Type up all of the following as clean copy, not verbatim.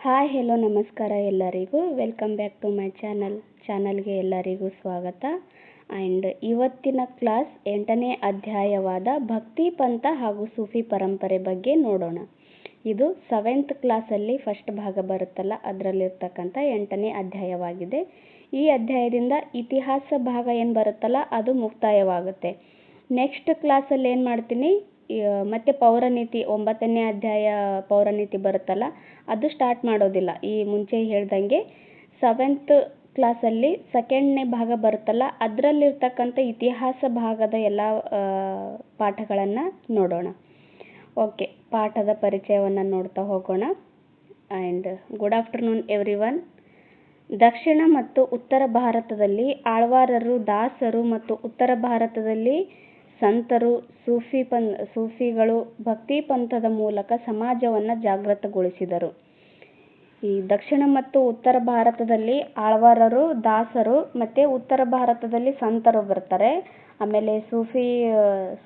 Hi hello ನಮಸ್ಕಾರ ಎಲ್ಲರಿಗೂ. Welcome back to my ಚಾನಲ್ಗೆ ಎಲ್ಲರಿಗೂ ಸ್ವಾಗತ. ಆ್ಯಂಡ್ ಇವತ್ತಿನ ಕ್ಲಾಸ್ 8ನೇ ಅಧ್ಯಾಯವಾದ ಭಕ್ತಿ ಪಂಥ ಹಾಗೂ ಸೂಫಿ ಪರಂಪರೆ ಬಗ್ಗೆ ನೋಡೋಣ. ಇದು 7th ಕ್ಲಾಸಲ್ಲಿ ಫಸ್ಟ್ ಭಾಗ ಬರುತ್ತಲ್ಲ, ಅದರಲ್ಲಿರ್ತಕ್ಕಂಥ 8ನೇ ಅಧ್ಯಾಯವಾಗಿದೆ. ಈ ಅಧ್ಯಾಯದಿಂದ ಇತಿಹಾಸ ಭಾಗ ಏನು ಬರುತ್ತಲ್ಲ ಅದು ಮುಕ್ತಾಯವಾಗುತ್ತೆ. ನೆಕ್ಸ್ಟ್ ಕ್ಲಾಸಲ್ಲಿ ಏನು ಮಾಡ್ತೀನಿ, ಮತ್ತೆ ಪೌರನೀತಿ 9ನೇ ಅಧ್ಯಾಯ ಪೌರನೀತಿ ಬರುತ್ತಲ್ಲ ಅದು ಸ್ಟಾರ್ಟ್ ಮಾಡೋದಿಲ್ಲ. ಈ ಮುಂಚೆ ಹೇಳ್ದಂಗೆ 7th ಕ್ಲಾಸಲ್ಲಿ 2ನೇ ಭಾಗ ಬರುತ್ತಲ್ಲ ಅದರಲ್ಲಿರ್ತಕ್ಕಂಥ ಇತಿಹಾಸ ಭಾಗದ ಎಲ್ಲ ಪಾಠಗಳನ್ನು ನೋಡೋಣ. ಓಕೆ, ಪಾಠದ ಪರಿಚಯವನ್ನು ನೋಡ್ತಾ ಹೋಗೋಣ. And good afternoon everyone. ದಕ್ಷಿಣ ಮತ್ತು ಉತ್ತರ ಭಾರತದಲ್ಲಿ ಆಳ್ವಾರರು, ದಾಸರು ಮತ್ತು ಉತ್ತರ ಭಾರತದಲ್ಲಿ ಸಂತರು, ಸೂಫಿಗಳು ಭಕ್ತಿ ಪಂಥದ ಮೂಲಕ ಸಮಾಜವನ್ನು ಜಾಗೃತಗೊಳಿಸಿದರು. ಈ ದಕ್ಷಿಣ ಮತ್ತು ಉತ್ತರ ಭಾರತದಲ್ಲಿ ಆಳ್ವಾರರು, ದಾಸರು ಮತ್ತು ಉತ್ತರ ಭಾರತದಲ್ಲಿ ಸಂತರು ಬರ್ತಾರೆ. ಆಮೇಲೆ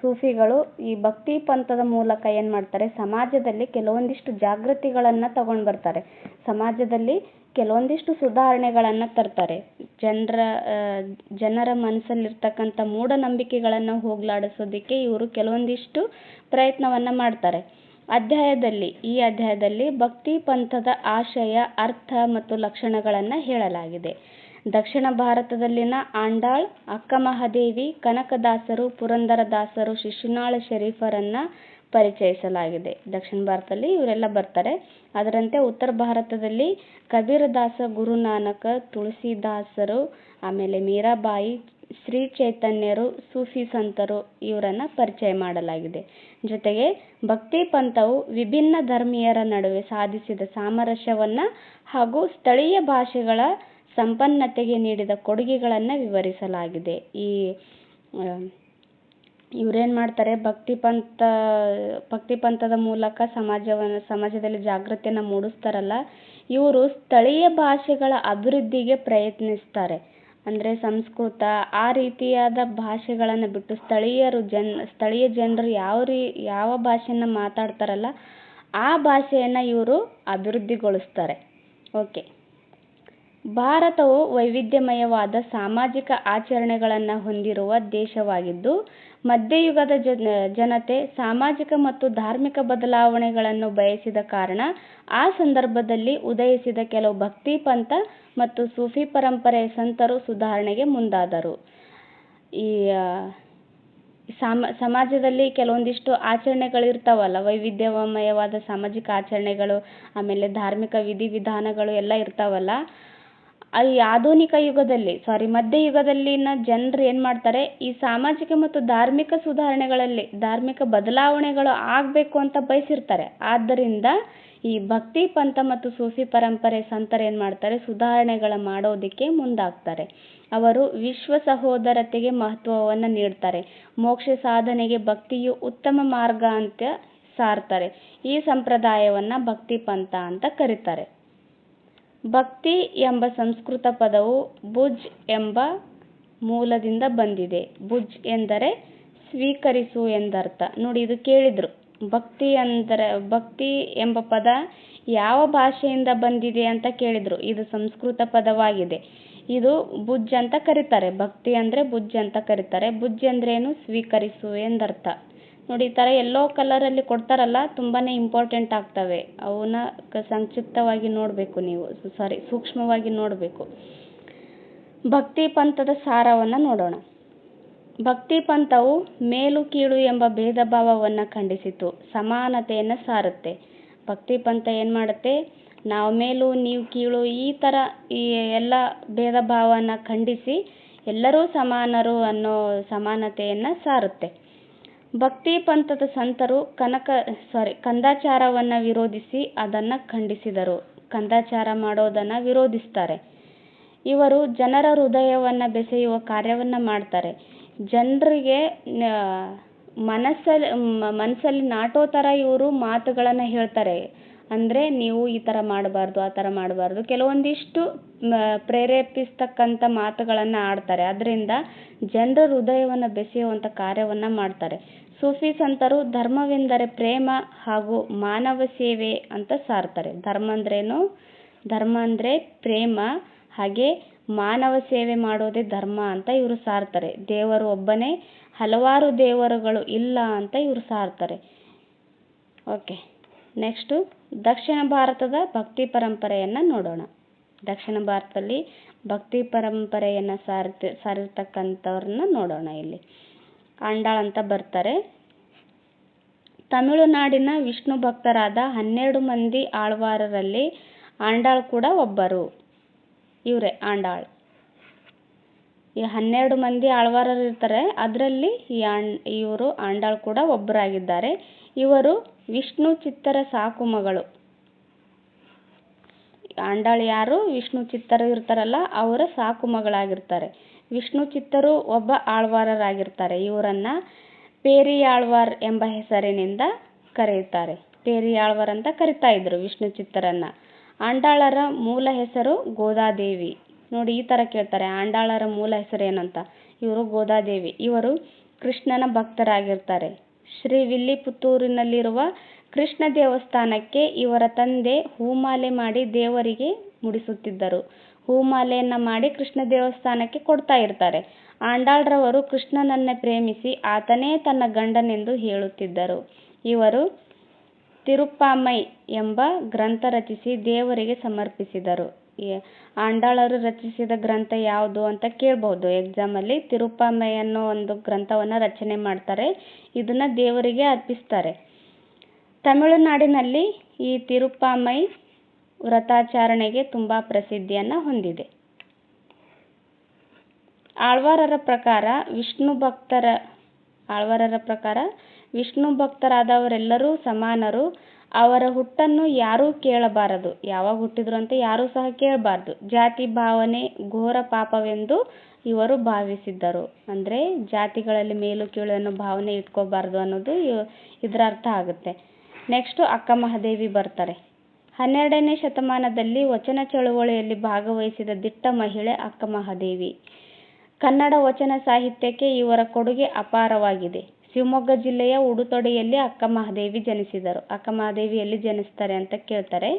ಸೂಫಿಗಳು ಈ ಭಕ್ತಿ ಪಂಥದ ಮೂಲಕ ಏನು ಮಾಡ್ತಾರೆ, ಸಮಾಜದಲ್ಲಿ ಕೆಲವೊಂದಿಷ್ಟು ಜಾಗೃತಿಗಳನ್ನು ತಗೊಂಡು ಬರ್ತಾರೆ. ಸಮಾಜದಲ್ಲಿ ಕೆಲವೊಂದಿಷ್ಟು ಸುಧಾರಣೆಗಳನ್ನು ತರ್ತಾರೆ. ಜನರ ಮನಸ್ಸಲ್ಲಿರ್ತಕ್ಕಂಥ ಮೂಢನಂಬಿಕೆಗಳನ್ನು ಹೋಗಲಾಡಿಸೋದಕ್ಕೆ ಇವರು ಕೆಲವೊಂದಿಷ್ಟು ಪ್ರಯತ್ನವನ್ನು ಮಾಡ್ತಾರೆ. ಈ ಅಧ್ಯಾಯದಲ್ಲಿ ಭಕ್ತಿ ಪಂಥದ ಆಶಯ, ಅರ್ಥ ಮತ್ತು ಲಕ್ಷಣಗಳನ್ನು ಹೇಳಲಾಗಿದೆ. ದಕ್ಷಿಣ ಭಾರತದಲ್ಲಿನ ಆಂಡಾಳ್, ಅಕ್ಕಮಹಾದೇವಿ, ಕನಕದಾಸರು, ಪುರಂದರದಾಸರು, ಶಿಶುನಾಳ ಶರೀಫರನ್ನು ಪರಿಚಯಿಸಲಾಗಿದೆ. ದಕ್ಷಿಣ ಭಾರತದಲ್ಲಿ ಇವರೆಲ್ಲ ಬರ್ತಾರೆ. ಅದರಂತೆ ಉತ್ತರ ಭಾರತದಲ್ಲಿ ಕಬೀರದಾಸ, ಗುರುನಾನಕ, ತುಳಸಿದಾಸರು, ಆಮೇಲೆ ಮೀರಾಬಾಯಿ, ಶ್ರೀ ಚೈತನ್ಯರು, ಸೂಫಿ ಸಂತರು ಇವರನ್ನು ಪರಿಚಯ ಮಾಡಲಾಗಿದೆ. ಜೊತೆಗೆ ಭಕ್ತಿ ಪಂಥವು ವಿಭಿನ್ನ ಧರ್ಮೀಯರ ನಡುವೆ ಸಾಧಿಸಿದ ಸಾಮರಸ್ಯವನ್ನು ಹಾಗೂ ಸ್ಥಳೀಯ ಭಾಷೆಗಳ ಸಂಪನ್ನತೆಗೆ ನೀಡಿದ ಕೊಡುಗೆಗಳನ್ನು ವಿವರಿಸಲಾಗಿದೆ. ಇವರೇನು ಮಾಡ್ತಾರೆ, ಭಕ್ತಿ ಪಂಥದ ಮೂಲಕ ಸಮಾಜದಲ್ಲಿ ಜಾಗೃತಿಯನ್ನು ಮೂಡಿಸ್ತಾರಲ್ಲ, ಇವರು ಸ್ಥಳೀಯ ಭಾಷೆಗಳ ಅಭಿವೃದ್ಧಿಗೆ ಪ್ರಯತ್ನಿಸ್ತಾರೆ. ಅಂದರೆ ಸಂಸ್ಕೃತ ಆ ರೀತಿಯಾದ ಭಾಷೆಗಳನ್ನು ಬಿಟ್ಟು ಸ್ಥಳೀಯ ಜನರು ಯಾವ ಭಾಷೆಯನ್ನು ಮಾತಾಡ್ತಾರಲ್ಲ ಆ ಭಾಷೆಯನ್ನು ಇವರು ಅಭಿವೃದ್ಧಿಗೊಳಿಸ್ತಾರೆ. ಓಕೆ, ಭಾರತವು ವೈವಿಧ್ಯಮಯವಾದ ಸಾಮಾಜಿಕ ಆಚರಣೆಗಳನ್ನು ಹೊಂದಿರುವ ದೇಶವಾಗಿದ್ದು, ಮಧ್ಯಯುಗದ ಜನತೆ ಸಾಮಾಜಿಕ ಮತ್ತು ಧಾರ್ಮಿಕ ಬದಲಾವಣೆಗಳನ್ನು ಬಯಸಿದ ಕಾರಣ ಆ ಸಂದರ್ಭದಲ್ಲಿ ಉದಯಿಸಿದ ಕೆಲವು ಭಕ್ತಿ ಪಂಥ ಮತ್ತು ಸೂಫಿ ಪರಂಪರೆಯ ಸಂತರು ಸುಧಾರಣೆಗೆ ಮುಂದಾದರು. ಈ ಸಮಾಜದಲ್ಲಿ ಕೆಲವೊಂದಿಷ್ಟು ಆಚರಣೆಗಳಿರ್ತಾವಲ್ಲ, ವೈವಿಧ್ಯಮಯವಾದ ಸಾಮಾಜಿಕ ಆಚರಣೆಗಳು, ಆಮೇಲೆ ಧಾರ್ಮಿಕ ವಿಧಿವಿಧಾನಗಳು ಎಲ್ಲ ಇರ್ತಾವಲ್ಲ, ಮಧ್ಯಯುಗದಲ್ಲಿನ ಜನರು ಏನು ಮಾಡ್ತಾರೆ, ಈ ಸಾಮಾಜಿಕ ಮತ್ತು ಧಾರ್ಮಿಕ ಧಾರ್ಮಿಕ ಬದಲಾವಣೆಗಳು ಆಗಬೇಕು ಅಂತ ಬಯಸಿರ್ತಾರೆ. ಆದ್ದರಿಂದ ಈ ಭಕ್ತಿ ಪಂಥ ಮತ್ತು ಸೂಫಿ ಪರಂಪರೆ ಸಂತರು ಏನು ಮಾಡ್ತಾರೆ, ಸುಧಾರಣೆಗಳ ಮಾಡೋದಕ್ಕೆ ಮುಂದಾಗ್ತಾರೆ. ಅವರು ವಿಶ್ವ ಸಹೋದರತೆಗೆ ಮಹತ್ವವನ್ನು ನೀಡ್ತಾರೆ. ಮೋಕ್ಷ ಸಾಧನೆಗೆ ಭಕ್ತಿಯು ಉತ್ತಮ ಮಾರ್ಗ ಅಂತ ಸಾರ್ತಾರೆ. ಈ ಸಂಪ್ರದಾಯವನ್ನು ಭಕ್ತಿ ಪಂಥ ಅಂತ ಕರೀತಾರೆ. ಭಕ್ತಿ ಎಂಬ ಸಂಸ್ಕೃತ ಪದವು ಭುಜ್ ಎಂಬ ಮೂಲದಿಂದ ಬಂದಿದೆ. ಭುಜ್ ಎಂದರೆ ಸ್ವೀಕರಿಸು ಎಂದರ್ಥ. ನೋಡಿ, ಇದು ಕೇಳಿದ್ರು, ಭಕ್ತಿ ಎಂಬ ಪದ ಯಾವ ಭಾಷೆಯಿಂದ ಬಂದಿದೆ ಅಂತ ಕೇಳಿದ್ರು. ಇದು ಸಂಸ್ಕೃತ ಪದವಾಗಿದೆ. ಇದು ಭುಜ್ ಅಂತ ಕರೀತಾರೆ. ಭಕ್ತಿ ಅಂದರೆ ಭುಜ್ ಅಂತ ಕರೀತಾರೆ. ಭುಜ್ ಅಂದ್ರೇನು, ಸ್ವೀಕರಿಸು ಎಂದರ್ಥ. ನೋಡಿ, ಈ ಥರ ಎಲ್ಲೋ ಕಲರಲ್ಲಿ ಕೊಡ್ತಾರಲ್ಲ, ತುಂಬಾ ಇಂಪಾರ್ಟೆಂಟ್ ಆಗ್ತವೆ. ಅವನ್ನ ಸಂಕ್ಷಿಪ್ತವಾಗಿ ನೋಡಬೇಕು ನೀವು, ಸೂಕ್ಷ್ಮವಾಗಿ ನೋಡಬೇಕು. ಭಕ್ತಿ ಪಂಥದ ಸಾರವನ್ನು ನೋಡೋಣ. ಭಕ್ತಿ ಪಂಥವು ಮೇಲು ಕೀಳು ಎಂಬ ಭೇದ ಭಾವವನ್ನು ಖಂಡಿಸಿತು, ಸಮಾನತೆಯನ್ನು ಸಾರುತ್ತೆ. ಭಕ್ತಿ ಪಂಥ ಏನು ಮಾಡುತ್ತೆ, ನಾವು ಮೇಲು ನೀವು ಕೀಳು ಈ ಥರ ಈ ಎಲ್ಲ ಭೇದ ಭಾವನ ಖಂಡಿಸಿ ಎಲ್ಲರೂ ಸಮಾನರು ಅನ್ನೋ ಸಮಾನತೆಯನ್ನು ಸಾರುತ್ತೆ. ಭಕ್ತಿ ಪಂಥದ ಸಂತರು ಕಂದಾಚಾರವನ್ನು ವಿರೋಧಿಸಿ ಅದನ್ನು ಖಂಡಿಸಿದರು. ಕಂದಾಚಾರ ಮಾಡೋದನ್ನು ವಿರೋಧಿಸ್ತಾರೆ. ಇವರು ಜನರ ಹೃದಯವನ್ನು ಬೆಸೆಯುವ ಕಾರ್ಯವನ್ನು ಮಾಡ್ತಾರೆ. ಜನರಿಗೆ ಮನಸ್ಸಲ್ಲಿ ನಾಟೋ ಥರ ಇವರು ಮಾತುಗಳನ್ನು ಹೇಳ್ತಾರೆ. ಅಂದರೆ ನೀವು ಈ ಥರ ಮಾಡಬಾರ್ದು, ಆ ಥರ ಮಾಡಬಾರ್ದು, ಕೆಲವೊಂದಿಷ್ಟು ಪ್ರೇರೇಪಿಸ್ತಕ್ಕಂಥ ಮಾತುಗಳನ್ನು ಆಡ್ತಾರೆ. ಅದರಿಂದ ಜನರ ಹೃದಯವನ್ನು ಬೆಸೆಯುವಂಥ ಕಾರ್ಯವನ್ನು ಮಾಡ್ತಾರೆ. ಸೂಫಿ ಸಂತರು ಧರ್ಮವೆಂದರೆ ಪ್ರೇಮ ಹಾಗೂ ಮಾನವ ಸೇವೆ ಅಂತ ಸಾರ್ತಾರೆ. ಧರ್ಮ ಅಂದ್ರೇನು? ಧರ್ಮ ಅಂದರೆ ಪ್ರೇಮ, ಹಾಗೆ ಮಾನವ ಸೇವೆ ಮಾಡೋದೇ ಧರ್ಮ ಅಂತ ಇವರು ಸಾರ್ತಾರೆ. ದೇವರು ಒಬ್ಬನೇ, ಹಲವಾರು ದೇವರುಗಳು ಇಲ್ಲ ಅಂತ ಇವರು ಸಾರ್ತಾರೆ. ಓಕೆ, ನೆಕ್ಸ್ಟು ದಕ್ಷಿಣ ಭಾರತದ ಭಕ್ತಿ ಪರಂಪರೆಯನ್ನು ನೋಡೋಣ. ದಕ್ಷಿಣ ಭಾರತದಲ್ಲಿ ಭಕ್ತಿ ಪರಂಪರೆಯನ್ನು ಸಾರಿರ್ತಕ್ಕಂಥವ್ರನ್ನ ನೋಡೋಣ. ಇಲ್ಲಿ ಆಂಡಾಳ್ ಅಂತ ಬರ್ತಾರೆ. ತಮಿಳುನಾಡಿನ ವಿಷ್ಣು ಭಕ್ತರಾದ 12 ಮಂದಿ ಆಳ್ವಾರರಲ್ಲಿ ಆಂಡಾಳ್ ಕೂಡ ಒಬ್ಬರು. ಇವರೇ ಆಂಡಾಳ್. ಈ 12 ಮಂದಿ ಆಳ್ವಾರರು ಇರ್ತಾರೆ, ಅದರಲ್ಲಿ ಇವರು ಆಂಡಾಳ್ ಕೂಡ ಒಬ್ಬರಾಗಿದ್ದಾರೆ. ಇವರು ವಿಷ್ಣು ಚಿತ್ತರ ಸಾಕುಮಗಳು. ಆಂಡಾಳ್ ಯಾರು? ವಿಷ್ಣು ಚಿತ್ತರು ಇರ್ತಾರಲ್ಲ, ಅವರ ಸಾಕುಮಗಳಾಗಿರ್ತಾರೆ. ವಿಷ್ಣು ಚಿತ್ತರು ಒಬ್ಬ ಆಳ್ವಾರರಾಗಿರ್ತಾರೆ. ಇವರನ್ನ ಪೇರಿಯಾಳ್ವಾರ್ ಎಂಬ ಹೆಸರಿನಿಂದ ಕರೆಯುತ್ತಾರೆ. ಪೇರಿಯಾಳ್ವಾರ್ ಅಂತ ಕರಿತಾ ಇದ್ರು ವಿಷ್ಣು ಚಿತ್ತರನ್ನ. ಆಂಡಾಳರ ಮೂಲ ಹೆಸರು ಗೋದಾದೇವಿ. ನೋಡಿ, ಈ ಥರ ಕೇಳ್ತಾರೆ, ಆಂಡಾಳರ ಮೂಲ ಹೆಸರು ಏನಂತ. ಇವರು ಗೋದಾದೇವಿ. ಇವರು ಕೃಷ್ಣನ ಭಕ್ತರಾಗಿರ್ತಾರೆ. ಶ್ರೀ ವಿಲ್ಲಿಪುತ್ತೂರಿನಲ್ಲಿರುವ ಕೃಷ್ಣ ದೇವಸ್ಥಾನಕ್ಕೆ ಇವರ ತಂದೆ ಹೂಮಾಲೆ ಮಾಡಿ ದೇವರಿಗೆ ಮುಡಿಸುತ್ತಿದ್ದರು. ಹೂಮಾಲೆಯನ್ನು ಮಾಡಿ ಕೃಷ್ಣ ದೇವಸ್ಥಾನಕ್ಕೆ ಕೊಡ್ತಾ ಇರ್ತಾರೆ. ಆಂಡಾಳ್ರವರು ಕೃಷ್ಣನನ್ನೇ ಪ್ರೇಮಿಸಿ ಆತನೇ ತನ್ನ ಗಂಡನೆಂದು ಹೇಳುತ್ತಿದ್ದರು. ಇವರು ತಿರುಪ್ಪಾಮೈ ಎಂಬ ಗ್ರಂಥ ರಚಿಸಿ ದೇವರಿಗೆ ಸಮರ್ಪಿಸಿದರು. ಆಂಡಾಳರು ರಚಿಸಿದ ಗ್ರಂಥ ಯಾವುದು ಅಂತ ಕೇಳಬಹುದು ಎಕ್ಸಾಮಲ್ಲಿ. ತಿರುಪ್ಪಾಮೈ ಅನ್ನೋ ಒಂದು ಗ್ರಂಥವನ್ನು ರಚನೆ ಮಾಡ್ತಾರೆ. ಇದನ್ನ ದೇವರಿಗೆ ಅರ್ಪಿಸ್ತಾರೆ. ತಮಿಳುನಾಡಿನಲ್ಲಿ ಈ ತಿರುಪ್ಪಾಮೈ ವ್ರತಾಚರಣೆಗೆ ತುಂಬ ಪ್ರಸಿದ್ಧಿಯನ್ನು ಹೊಂದಿದೆ. ಆಳ್ವಾರರ ಪ್ರಕಾರ ವಿಷ್ಣು ಭಕ್ತರಾದವರೆಲ್ಲರೂ ಸಮಾನರು. ಅವರ ಹುಟ್ಟನ್ನು ಯಾರೂ ಕೇಳಬಾರದು. ಯಾವಾಗ ಹುಟ್ಟಿದ್ರು ಅಂತ ಯಾರೂ ಸಹ ಕೇಳಬಾರ್ದು. ಜಾತಿ ಭಾವನೆ ಘೋರ ಪಾಪವೆಂದು ಇವರು ಭಾವಿಸಿದ್ದರು. ಅಂದರೆ ಜಾತಿಗಳಲ್ಲಿ ಮೇಲು ಕೀಳು ಅನ್ನೋ ಭಾವನೆ ಇಟ್ಕೋಬಾರ್ದು ಅನ್ನೋದು ಇದರ ಅರ್ಥ ಆಗುತ್ತೆ. ನೆಕ್ಸ್ಟು ಅಕ್ಕ ಮಹಾದೇವಿ ಬರ್ತಾರೆ. 12ನೇ ಶತಮಾನದಲ್ಲಿ ವಚನ ಚಳುವಳಿಯಲ್ಲಿ ಭಾಗವಹಿಸಿದ ದಿಟ್ಟ ಮಹಿಳೆ ಅಕ್ಕ ಮಹಾದೇವಿ. ಕನ್ನಡ ವಚನ ಸಾಹಿತ್ಯಕ್ಕೆ ಇವರ ಕೊಡುಗೆ ಅಪಾರವಾಗಿದೆ. ಶಿವಮೊಗ್ಗ ಜಿಲ್ಲೆಯ ಉಡುತೊಡಿಯಲ್ಲಿ ಅಕ್ಕ ಮಹಾದೇವಿ ಜನಿಸಿದರು. ಅಕ್ಕ ಮಹಾದೇವಿ ಎಲ್ಲಿ ಜನಿಸ್ತಾರೆ ಅಂತ ಕೇಳ್ತಾರೆ.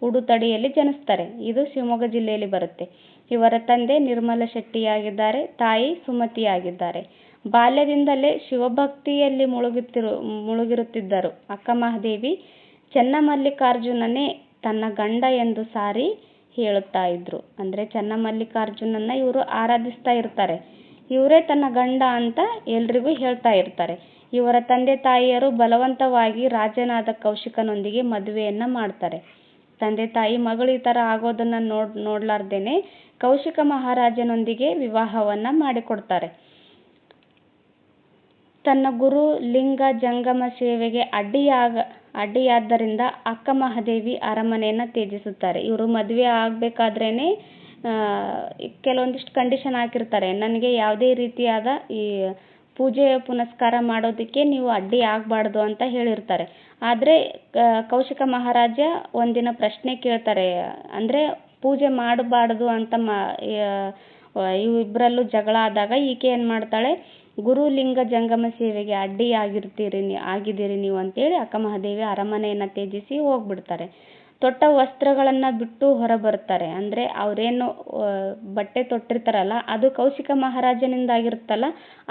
ಉಡುತೊಡಿಯಲ್ಲಿ ಜನಿಸ್ತಾರೆ. ಇದು ಶಿವಮೊಗ್ಗ ಜಿಲ್ಲೆಯಲ್ಲಿ ಬರುತ್ತೆ. ಇವರ ತಂದೆ ನಿರ್ಮಲ ಶೆಟ್ಟಿಯಾಗಿದ್ದಾರೆ. ತಾಯಿ ಸುಮತಿಯಾಗಿದ್ದಾರೆ. ಬಾಲ್ಯದಿಂದಲೇ ಶಿವಭಕ್ತಿಯಲ್ಲಿ ಮುಳುಗಿರುತ್ತಿದ್ದರು. ಅಕ್ಕ ಮಹಾದೇವಿ ಚನ್ನಮಲ್ಲಿಕಾರ್ಜುನನೇ ತನ್ನ ಗಂಡ ಎಂದು ಸಾರಿ ಹೇಳುತ್ತಾ ಇದ್ರು. ಅಂದರೆ ಚನ್ನಮಲ್ಲಿಕಾರ್ಜುನನ್ನ ಇವರು ಆರಾಧಿಸ್ತಾ ಇರ್ತಾರೆ. ಇವರೇ ತನ್ನ ಗಂಡ ಅಂತ ಎಲ್ರಿಗೂ ಹೇಳ್ತಾ ಇರ್ತಾರೆ. ಇವರ ತಂದೆ ತಾಯಿಯರು ಬಲವಂತವಾಗಿ ರಾಜನಾದ ಕೌಶಿಕನೊಂದಿಗೆ ಮದುವೆಯನ್ನ ಮಾಡ್ತಾರೆ. ತಂದೆ ತಾಯಿ ಮಗಳು ಈ ಥರ ಆಗೋದನ್ನ ನೋಡ್ಲಾರ್ದೇನೆ ಕೌಶಿಕ ಮಹಾರಾಜನೊಂದಿಗೆ ವಿವಾಹವನ್ನ ಮಾಡಿಕೊಡ್ತಾರೆ. ತನ್ನ ಗುರು ಲಿಂಗ ಜಂಗಮ ಸೇವೆಗೆ ಅಡ್ಡಿಯಾದ್ದರಿಂದ ಅಕ್ಕ ಮಹಾದೇವಿ ಅರಮನೆಯನ್ನು ತ್ಯಜಿಸುತ್ತಾರೆ. ಇವರು ಮದುವೆ ಆಗಬೇಕಾದ್ರೇನೆ ಕೆಲವೊಂದಿಷ್ಟು ಕಂಡೀಷನ್ ಹಾಕಿರ್ತಾರೆ. ನನಗೆ ಯಾವುದೇ ರೀತಿಯಾದ ಈ ಪೂಜೆ ಪುನಸ್ಕಾರ ಮಾಡೋದಕ್ಕೆ ನೀವು ಅಡ್ಡಿ ಆಗಬಾರ್ದು ಅಂತ ಹೇಳಿರ್ತಾರೆ. ಆದರೆ ಕೌಶಿಕ ಮಹಾರಾಜ ಒಂದಿನ ಪ್ರಶ್ನೆ ಕೇಳ್ತಾರೆ. ಅಂದರೆ ಪೂಜೆ ಮಾಡಬಾರ್ದು ಅಂತ ಇವಿಬ್ಬರಲ್ಲೂ ಜಗಳ ಆದಾಗ ಈಕೆ ಏನು ಮಾಡ್ತಾಳೆ, ಗುರು ಲಿಂಗ ಜಂಗಮ ಸೇವೆಗೆ ಆಗಿದ್ದೀರಿ ನೀವು ಅಂತೇಳಿ ಅಕ್ಕ ಮಹಾದೇವಿ ಅರಮನೆಯನ್ನು ತ್ಯಜಿಸಿ ಹೋಗ್ಬಿಡ್ತಾರೆ. ತೊಟ್ಟ ವಸ್ತ್ರಗಳನ್ನು ಬಿಟ್ಟು ಹೊರಬರ್ತಾರೆ. ಅಂದರೆ ಅವರೇನು ಬಟ್ಟೆ ತೊಟ್ಟಿರ್ತಾರಲ್ಲ ಅದು ಕೌಶಿಕ ಮಹಾರಾಜನಿಂದ ಆಗಿರುತ್ತಲ್ಲ,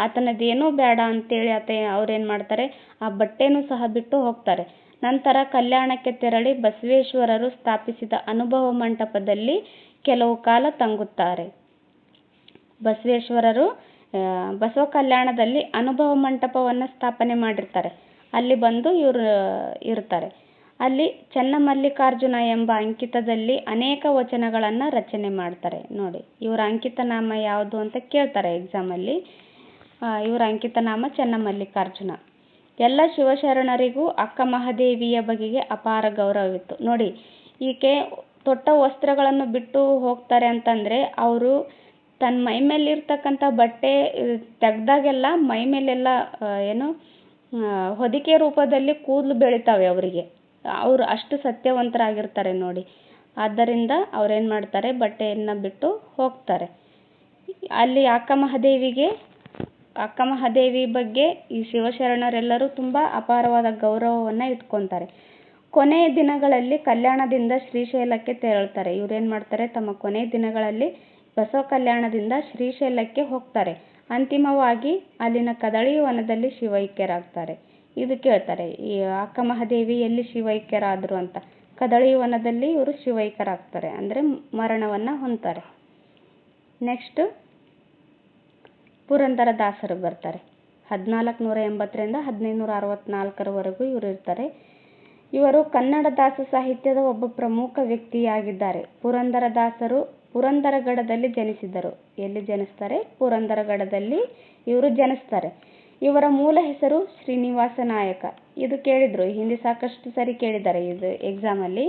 ಆತನದೇನೂ ಬೇಡ ಅಂತೇಳಿ ಅವ್ರೇನು ಮಾಡ್ತಾರೆ, ಆ ಬಟ್ಟೆನೂ ಸಹ ಬಿಟ್ಟು ಹೋಗ್ತಾರೆ. ನಂತರ ಕಲ್ಯಾಣಕ್ಕೆ ತೆರಳಿ ಬಸವೇಶ್ವರರು ಸ್ಥಾಪಿಸಿದ ಅನುಭವ ಮಂಟಪದಲ್ಲಿ ಕೆಲವು ಕಾಲ ತಂಗುತ್ತಾರೆ. ಬಸವೇಶ್ವರರು ಬಸವ ಕಲ್ಯಾಣದಲ್ಲಿ ಅನುಭವ ಮಂಟಪವನ್ನು ಸ್ಥಾಪನೆ ಮಾಡಿರ್ತಾರೆ. ಅಲ್ಲಿ ಬಂದು ಇವರು ಇರ್ತಾರೆ. ಅಲ್ಲಿ ಚನ್ನಮಲ್ಲಿಕಾರ್ಜುನ ಎಂಬ ಅಂಕಿತದಲ್ಲಿ ಅನೇಕ ವಚನಗಳನ್ನು ರಚನೆ ಮಾಡ್ತಾರೆ. ನೋಡಿ, ಇವರ ಅಂಕಿತ ನಾಮ ಯಾವುದು ಅಂತ ಕೇಳ್ತಾರೆ ಎಕ್ಸಾಮಲ್ಲಿ. ಇವರ ಅಂಕಿತ ನಾಮ ಚನ್ನಮಲ್ಲಿಕಾರ್ಜುನ. ಎಲ್ಲ ಶಿವಶರಣರಿಗೂ ಅಕ್ಕ ಮಹಾದೇವಿಯ ಬಗೆಗೆ ಅಪಾರ ಗೌರವವಿತ್ತು. ನೋಡಿ, ಈಕೆ ತೊಟ್ಟ ವಸ್ತ್ರಗಳನ್ನು ಬಿಟ್ಟು ಹೋಗ್ತಾರೆ ಅಂತಂದರೆ ಅವರು ತನ್ನ ಮೈ ಮೇಲಿರ್ತಕ್ಕಂಥ ಬಟ್ಟೆ ತೆಗ್ದಾಗೆಲ್ಲ ಮೈ ಮೇಲೆಲ್ಲ ಹೊದಿಕೆ ರೂಪದಲ್ಲಿ ಕೂದಲು ಬೆಳಿತಾವೆ ಅವರಿಗೆ. ಅವರು ಅಷ್ಟು ಸತ್ಯವಂತರಾಗಿರ್ತಾರೆ ನೋಡಿ. ಆದ್ದರಿಂದ ಅವ್ರೇನು ಮಾಡ್ತಾರೆ, ಬಟ್ಟೆಯನ್ನು ಬಿಟ್ಟು ಹೋಗ್ತಾರೆ. ಅಲ್ಲಿ ಅಕ್ಕ ಮಹಾದೇವಿಗೆ ಅಕ್ಕಮಹಾದೇವಿ ಬಗ್ಗೆ ಈ ಶಿವಶರಣರೆಲ್ಲರೂ ತುಂಬ ಅಪಾರವಾದ ಗೌರವವನ್ನು ಇಟ್ಕೊತಾರೆ. ಕೊನೆಯ ದಿನಗಳಲ್ಲಿ ಕಲ್ಯಾಣದಿಂದ ಶ್ರೀಶೈಲಕ್ಕೆ ತೆರಳುತ್ತಾರೆ. ಇವ್ರೇನು ಮಾಡ್ತಾರೆ, ತಮ್ಮ ಕೊನೆಯ ದಿನಗಳಲ್ಲಿ ಬಸವ ಕಲ್ಯಾಣದಿಂದ ಶ್ರೀಶೈಲಕ್ಕೆ ಹೋಗ್ತಾರೆ. ಅಂತಿಮವಾಗಿ ಅಲ್ಲಿನ ಕದಳಿ ವನದಲ್ಲಿ ಶಿವೈಕ್ಯರಾಗ್ತಾರೆ. ಇದು ಕೇಳ್ತಾರೆ, ಈ ಅಕ್ಕಮಹಾದೇವಿ ಎಲ್ಲಿ ಶಿವೈಕ್ಯರಾದರು ಅಂತ. ಕದಳಿ ವನದಲ್ಲಿ ಇವರು ಶಿವೈಕ್ಯರಾಗ್ತಾರೆ, ಅಂದರೆ ಮರಣವನ್ನು ಹೊಂದ್ತಾರೆ. ನೆಕ್ಸ್ಟ್ ಪುರಂದರದಾಸರು ಬರ್ತಾರೆ. 1480ರಿಂದ 1564ರವರೆಗೂ ಇವರು ಇರ್ತಾರೆ. ಇವರು ಕನ್ನಡ ದಾಸ ಸಾಹಿತ್ಯದ ಒಬ್ಬ ಪ್ರಮುಖ ವ್ಯಕ್ತಿಯಾಗಿದ್ದಾರೆ. ಪುರಂದರದಾಸರು ಪುರಂದರಗಡದಲ್ಲಿ ಜನಿಸಿದರು. ಎಲ್ಲಿ ಜನಿಸ್ತಾರೆ? ಪುರಂದರಗಡದಲ್ಲಿ ಇವರು ಜನಿಸ್ತಾರೆ. ಇವರ ಮೂಲ ಹೆಸರು ಶ್ರೀನಿವಾಸ ನಾಯಕ. ಇದು ಕೇಳಿದ್ರು, ಹಿಂದೆ ಸಾಕಷ್ಟು ಸರಿ ಕೇಳಿದ್ದಾರೆ ಇದು ಎಕ್ಸಾಮಲ್ಲಿ.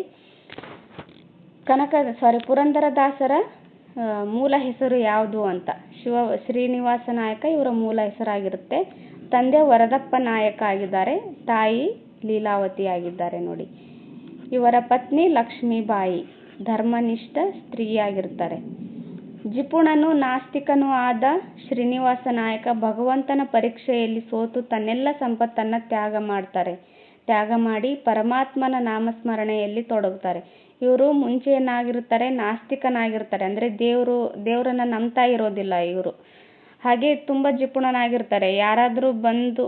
ಪುರಂದರದಾಸರ ಮೂಲ ಹೆಸರು ಯಾವುದು ಅಂತ. ಶ್ರೀನಿವಾಸ ನಾಯಕ ಇವರ ಮೂಲ ಹೆಸರಾಗಿರುತ್ತೆ. ತಂದೆ ವರದಪ್ಪ ನಾಯಕ ಆಗಿದ್ದಾರೆ, ತಾಯಿ ಲೀಲಾವತಿ ಆಗಿದ್ದಾರೆ ನೋಡಿ. ಇವರ ಪತ್ನಿ ಲಕ್ಷ್ಮೀಬಾಯಿ ಧರ್ಮನಿಷ್ಠ ಸ್ತ್ರೀಯಾಗಿರ್ತಾರೆ. ಜಿಪುಣನೂ ನಾಸ್ತಿಕನೂ ಆದ ಶ್ರೀನಿವಾಸ ನಾಯಕ ಭಗವಂತನ ಪರೀಕ್ಷೆಯಲ್ಲಿ ಸೋತು ತನ್ನೆಲ್ಲ ಸಂಪತ್ತನ್ನು ತ್ಯಾಗ ಮಾಡಿ ಪರಮಾತ್ಮನ ನಾಮಸ್ಮರಣೆಯಲ್ಲಿ ತೊಡಗುತ್ತಾರೆ. ಇವರು ಮುಂಚೆ ಏನಾಗಿರ್ತಾರೆ, ನಾಸ್ತಿಕನಾಗಿರ್ತಾರೆ, ಅಂದರೆ ದೇವರನ್ನ ನಂಬ್ತಾ ಇರೋದಿಲ್ಲ ಇವರು. ಹಾಗೆ ತುಂಬ ಜಿಪುಣನಾಗಿರ್ತಾರೆ. ಯಾರಾದರೂ ಬಂದು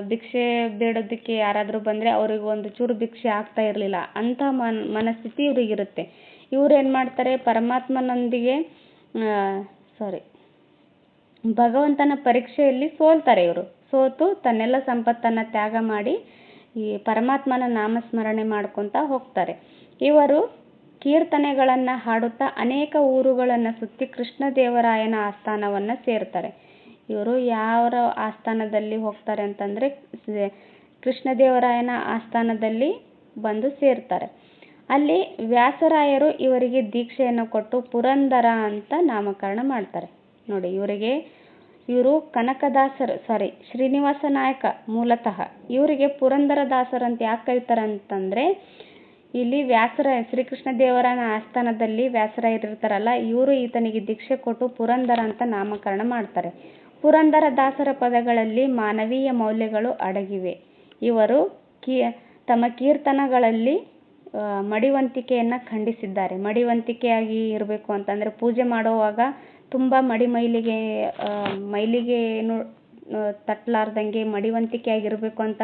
ಭಿಕ್ಷೆ ಬೇಡೋದಕ್ಕೆ ಯಾರಾದರೂ ಬಂದರೆ ಅವ್ರಿಗೆ ಒಂದು ಚೂರು ಭಿಕ್ಷೆ ಆಗ್ತಾ ಇರಲಿಲ್ಲ. ಅಂಥ ಮನಸ್ಥಿತಿ ಇವ್ರಿಗಿರುತ್ತೆ. ಇವ್ರು ಏನು ಮಾಡ್ತಾರೆ, ಪರಮಾತ್ಮನೊಂದಿಗೆ ಭಗವಂತನ ಪರೀಕ್ಷೆಯಲ್ಲಿ ಸೋಲ್ತಾರೆ. ಇವರು ಸೋತು ತನ್ನೆಲ್ಲ ಸಂಪತ್ತನ್ನು ತ್ಯಾಗ ಮಾಡಿ ಈ ಪರಮಾತ್ಮನ ನಾಮಸ್ಮರಣೆ ಮಾಡ್ಕೊತಾ ಹೋಗ್ತಾರೆ. ಇವರು ಕೀರ್ತನೆಗಳನ್ನು ಹಾಡುತ್ತಾ ಅನೇಕ ಊರುಗಳನ್ನು ಸುತ್ತಿ ಕೃಷ್ಣದೇವರಾಯನ ಆಸ್ಥಾನವನ್ನು ಸೇರ್ತಾರೆ. ಇವರು ಯಾವ ಆಸ್ಥಾನದಲ್ಲಿ ಹೋಗ್ತಾರೆ ಅಂತಂದರೆ ಕೃಷ್ಣದೇವರಾಯನ ಆಸ್ಥಾನದಲ್ಲಿ ಬಂದು ಸೇರ್ತಾರೆ. ಅಲ್ಲಿ ವ್ಯಾಸರಾಯರು ಇವರಿಗೆ ದೀಕ್ಷೆಯನ್ನು ಕೊಟ್ಟು ಪುರಂದರ ಅಂತ ನಾಮಕರಣ ಮಾಡ್ತಾರೆ ನೋಡಿ. ಇವರು ಶ್ರೀನಿವಾಸ ನಾಯಕ ಮೂಲತಃ. ಇವರಿಗೆ ಪುರಂದರದಾಸರು ಅಂತ ಯಾಕೆ ಕರೀತಾರೆ ಅಂತಂದರೆ, ಇಲ್ಲಿ ಶ್ರೀಕೃಷ್ಣ ದೇವರಾಯನ ಆಸ್ಥಾನದಲ್ಲಿ ವ್ಯಾಸರಾಯರಿರ್ತಾರಲ್ಲ, ಇವರು ಈತನಿಗೆ ದೀಕ್ಷೆ ಕೊಟ್ಟು ಪುರಂದರ ಅಂತ ನಾಮಕರಣ ಮಾಡ್ತಾರೆ. ಪುರಂದರದಾಸರ ಪದಗಳಲ್ಲಿ ಮಾನವೀಯ ಮೌಲ್ಯಗಳು ಅಡಗಿವೆ. ಇವರು ತಮ್ಮ ಕೀರ್ತನಗಳಲ್ಲಿ ಮಡಿವಂತಿಕೆಯನ್ನು ಖಂಡಿಸಿದ್ದಾರೆ. ಮಡಿವಂತಿಕೆಯಾಗಿ ಇರಬೇಕು ಅಂತಂದರೆ ಪೂಜೆ ಮಾಡುವಾಗ ತುಂಬ ಮೈಲಿಗೆಯನ್ನು ತಟ್ಟಲಾರ್ದಂಗೆ ಮಡಿವಂತಿಕೆಯಾಗಿರಬೇಕು ಅಂತ